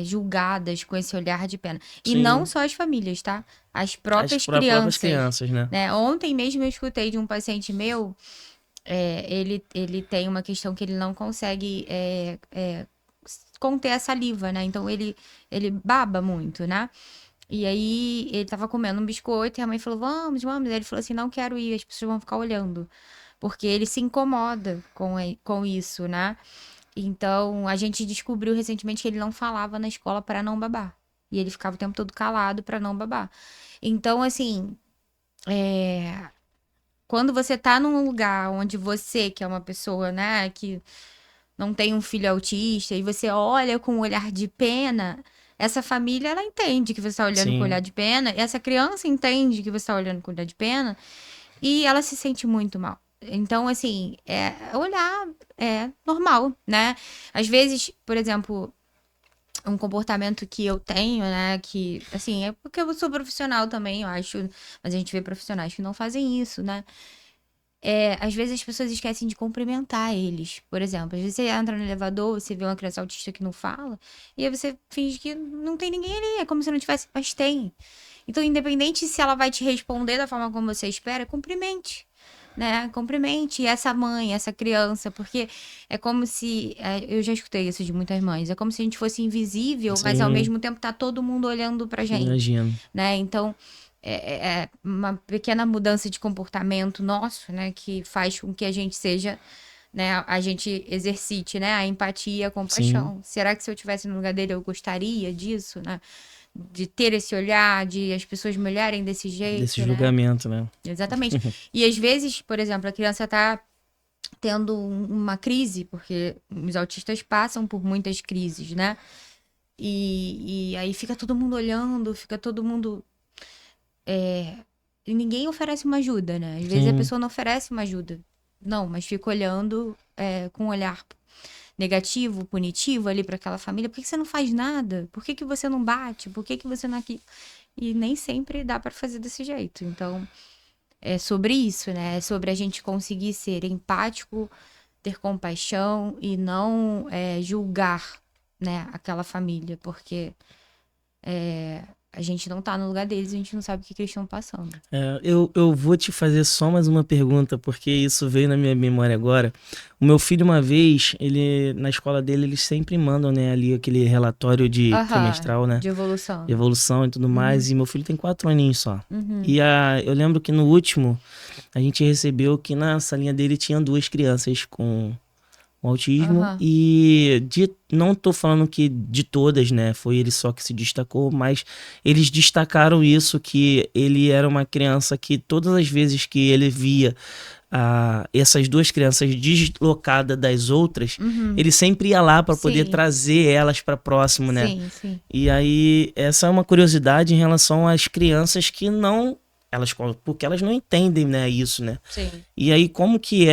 julgadas com esse olhar de pena. E Sim. não só as famílias, tá? As próprias Próprias crianças, né? Ontem mesmo eu escutei de um paciente meu, ele tem uma questão que ele não consegue conter a saliva, né? Então, ele baba muito, né? E aí, ele tava comendo um biscoito e a mãe falou, vamos, vamos. E ele falou assim, não quero ir, as pessoas vão ficar olhando. Porque ele se incomoda com isso, né? Então, a gente descobriu recentemente que ele não falava na escola para não babar. E ele ficava o tempo todo calado para não babar. Então, assim, quando você tá num lugar onde você, que é uma pessoa, né, que não tem um filho autista, e você olha com um olhar de pena, essa família, ela entende que você tá olhando com olhar de pena, essa criança entende que você tá olhando com olhar de pena, e ela se sente muito mal. Então, assim, olhar é normal, né? Às vezes, por exemplo, um comportamento que eu tenho, né, que, assim, é porque eu sou profissional também, eu acho, mas a gente vê profissionais que não fazem isso, né? Às vezes as pessoas esquecem de cumprimentar eles. Por exemplo, às vezes você entra no elevador, você vê uma criança autista que não fala, e aí você finge que não tem ninguém ali, é como se não tivesse, mas tem. Então, independente se ela vai te responder da forma como você espera, cumprimente, né? Cumprimente essa mãe, essa criança, porque é como se, eu já escutei isso de muitas mães, é como se a gente fosse invisível, mas ao Sim. mesmo tempo tá todo mundo olhando pra gente, Imagino. né? Então, é uma pequena mudança de comportamento nosso, né? Que faz com que a gente seja, né? A gente exercite, né? A empatia, a compaixão. Será que se eu estivesse no lugar dele eu gostaria disso, né? De ter esse olhar, de as pessoas me olharem desse jeito, Desse né? julgamento, né? Exatamente. E às vezes, por exemplo, a criança tá tendo uma crise, porque os autistas passam por muitas crises, né? E aí fica todo mundo olhando, fica todo mundo... E ninguém oferece uma ajuda, né? Às vezes a pessoa não oferece uma ajuda. Não, mas fica olhando com um olhar negativo, punitivo ali para aquela família. Por que você não faz nada? Por que você não bate? Por que você não aqui? E nem sempre dá para fazer desse jeito. Então, é sobre isso, né? É sobre a gente conseguir ser empático, ter compaixão e não julgar, né, aquela família, porque a gente não tá no lugar deles, a gente não sabe o que eles estão passando. Eu vou te fazer só mais uma pergunta, porque isso veio na minha memória agora. O meu filho, uma vez, na escola dele, eles sempre mandam, né, ali aquele relatório de trimestral, né? De evolução. De evolução e tudo mais. E meu filho tem 4 aninhos só. E eu lembro que no último, a gente recebeu que na salinha dele tinha 2 crianças com autismo. E não tô falando que de todas, né? Foi ele só que se destacou, mas eles destacaram isso, que ele era uma criança que todas as vezes que ele via essas 2 crianças deslocadas das outras, ele sempre ia lá para poder trazer elas para próximo, né? Sim. E aí, essa é uma curiosidade em relação às crianças que não... porque elas não entendem, né, isso, né? Sim. E aí, como que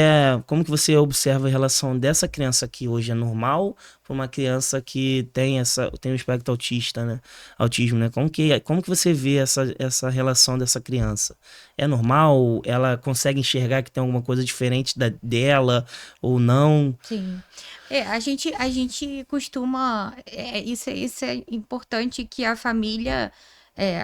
você observa a relação dessa criança que hoje é normal para uma criança que tem o espectro autista, né? Autismo, né? Como que você vê essa relação dessa criança? É normal? Ela consegue enxergar que tem alguma coisa diferente dela ou não? Sim. A gente costuma... Isso é importante, que a família...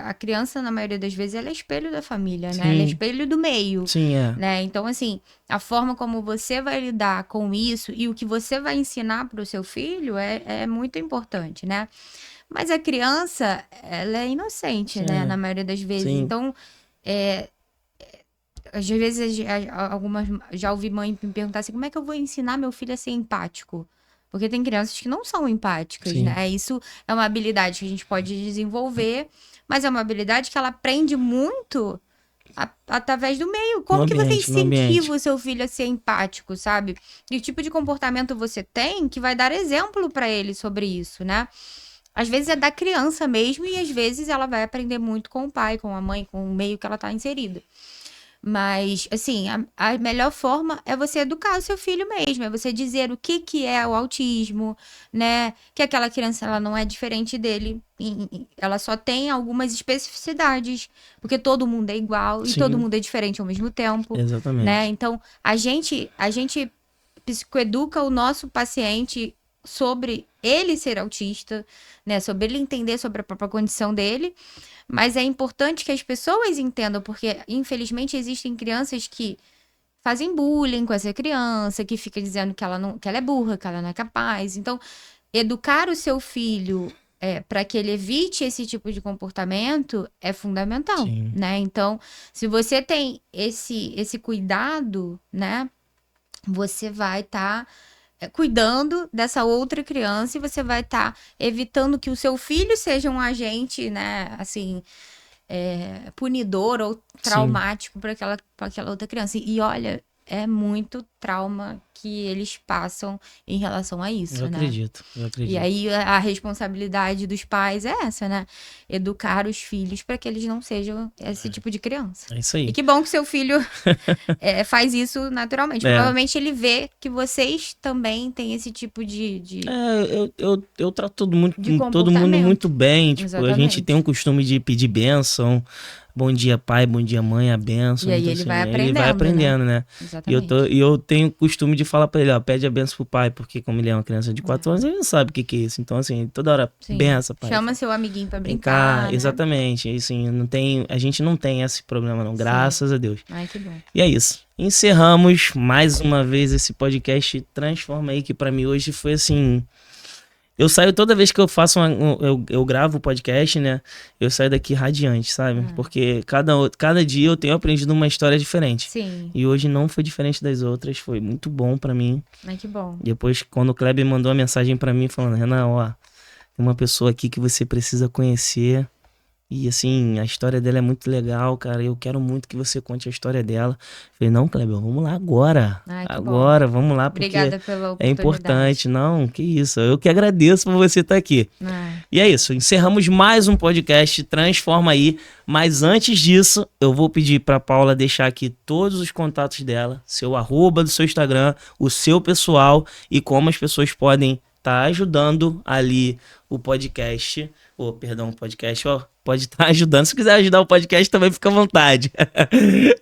a criança, na maioria das vezes, ela é espelho da família, né? Ela é espelho do meio. Sim, né? Então, assim, a forma como você vai lidar com isso e o que você vai ensinar para o seu filho é muito importante, né? Mas a criança, ela é inocente, né? Na maioria das vezes. Sim. Então, às vezes, já ouvi mãe me perguntar assim, como é que eu vou ensinar meu filho a ser empático? Porque tem crianças que não são empáticas, né? Isso é uma habilidade que a gente pode desenvolver, mas é uma habilidade que ela aprende muito através do meio. Como que você incentiva o seu filho a ser empático, sabe? E o tipo de comportamento você tem que vai dar exemplo para ele sobre isso, né? Às vezes é da criança mesmo, e às vezes ela vai aprender muito com o pai, com a mãe, com o meio que ela tá inserida. Mas, assim, a melhor forma é você educar o seu filho mesmo, é você dizer o que é o autismo, né? Que aquela criança, ela não é diferente dele, ela só tem algumas especificidades, porque todo mundo é igual e Sim. todo mundo é diferente ao mesmo tempo, Exatamente. né? Então, a gente psicoeduca o nosso paciente sobre ele ser autista, né? Sobre ele entender sobre a própria condição dele. Mas é importante que as pessoas entendam, porque infelizmente existem crianças que fazem bullying com essa criança, que fica dizendo que ela é burra, que ela não é capaz. Então, educar o seu filho para que ele evite esse tipo de comportamento é fundamental, Sim. né? Então, se você tem esse cuidado, né? Você vai estar cuidando dessa outra criança e você vai estar evitando que o seu filho seja um agente, né, assim, punidor ou traumático para aquela outra criança. E olha, é muito trauma que eles passam em relação a isso, Eu né? acredito. E aí a responsabilidade dos pais é essa, né? Educar os filhos para que eles não sejam esse tipo de criança. É isso aí. E que bom que seu filho faz isso naturalmente. Provavelmente ele vê que vocês também têm esse tipo de Eu trato todo mundo comportamento. muito bem. Tipo, a gente Exatamente. tem um costume de pedir bênção. Bom dia, pai, bom dia, mãe, a bênção. E aí Então, ele assim, vai ele vai aprendendo, né? Exatamente. E eu tenho o costume de falar pra ele, ó, pede a benção pro pai, porque como ele é uma criança de 4 anos, ele não sabe o que é isso. Então, assim, toda hora, Sim. benção, pai. Chama seu amiguinho pra Vem cá, brincar, né? exatamente. E, assim, a gente não tem esse problema não, graças a Deus. Ai, que bom. E é isso. Encerramos mais uma vez esse podcast Transforma Aí, que pra mim hoje foi assim... Eu saio toda vez que eu faço eu gravo o podcast, né? Eu saio daqui radiante, sabe? Porque cada dia eu tenho aprendido uma história diferente. Sim. E hoje não foi diferente das outras, foi muito bom pra mim. Ai, que bom. Depois, quando o Kleber mandou a mensagem pra mim falando, Renan, ó, tem uma pessoa aqui que você precisa conhecer. E assim, a história dela é muito legal, cara. Eu quero muito que você conte a história dela. Falei, não, Kleber, vamos lá agora. Ai, que agora, vamos lá, porque Obrigada pela é oportunidade. importante. Não, que isso. Eu que agradeço por você estar aqui. E é isso, encerramos mais um podcast Transforma Aí. Mas antes disso, eu vou pedir pra Paula deixar aqui todos os contatos dela, seu arroba do seu Instagram, o seu pessoal e como as pessoas podem estar ajudando ali o podcast. Pode estar ajudando. Se quiser ajudar o podcast, também fica à vontade.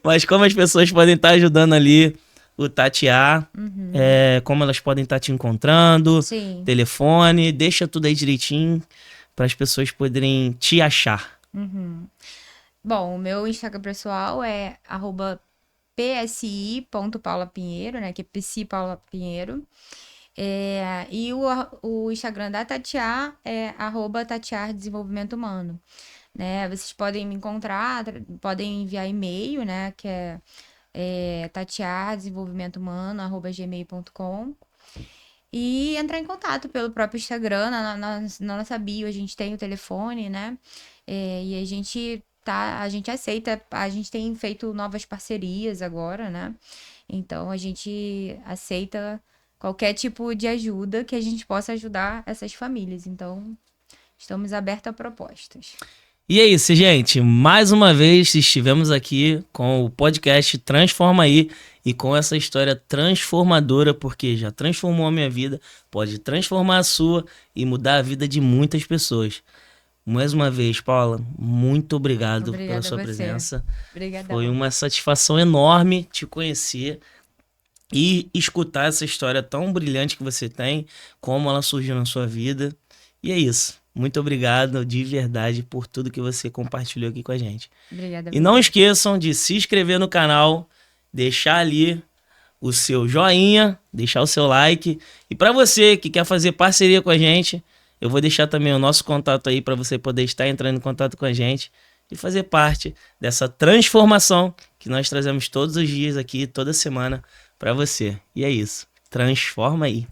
Mas como as pessoas podem estar ajudando ali o tatear, como elas podem estar te encontrando, Sim. telefone, deixa tudo aí direitinho para as pessoas poderem te achar. Bom, o meu Instagram pessoal é @psi.paulapinheiro, né? Que é Psi Paula Pinheiro. E o Instagram da Tatiar é @Tatiar Desenvolvimento Humano, né? Vocês podem me encontrar, podem enviar e-mail, né? Que é tatiardesenvolvimentohumano@gmail.com e entrar em contato pelo próprio Instagram, na nossa bio a gente tem o telefone, né? E a gente aceita, a gente tem feito novas parcerias agora, né? Então a gente aceita qualquer tipo de ajuda que a gente possa ajudar essas famílias. Então, estamos abertos a propostas. E é isso, gente. Mais uma vez estivemos aqui com o podcast Transforma Aí e com essa história transformadora, porque já transformou a minha vida, pode transformar a sua e mudar a vida de muitas pessoas. Mais uma vez, Paula, muito obrigado pela sua presença. Obrigadão. Foi uma satisfação enorme te conhecer e escutar essa história tão brilhante que você tem, como ela surgiu na sua vida. E é isso. Muito obrigado de verdade por tudo que você compartilhou aqui com a gente. Obrigada. E não esqueçam de se inscrever no canal, deixar ali o seu joinha, deixar o seu like. E para você que quer fazer parceria com a gente, eu vou deixar também o nosso contato aí para você poder estar entrando em contato com a gente e fazer parte dessa transformação que nós trazemos todos os dias aqui, toda semana, para você. E é isso. Transforma aí.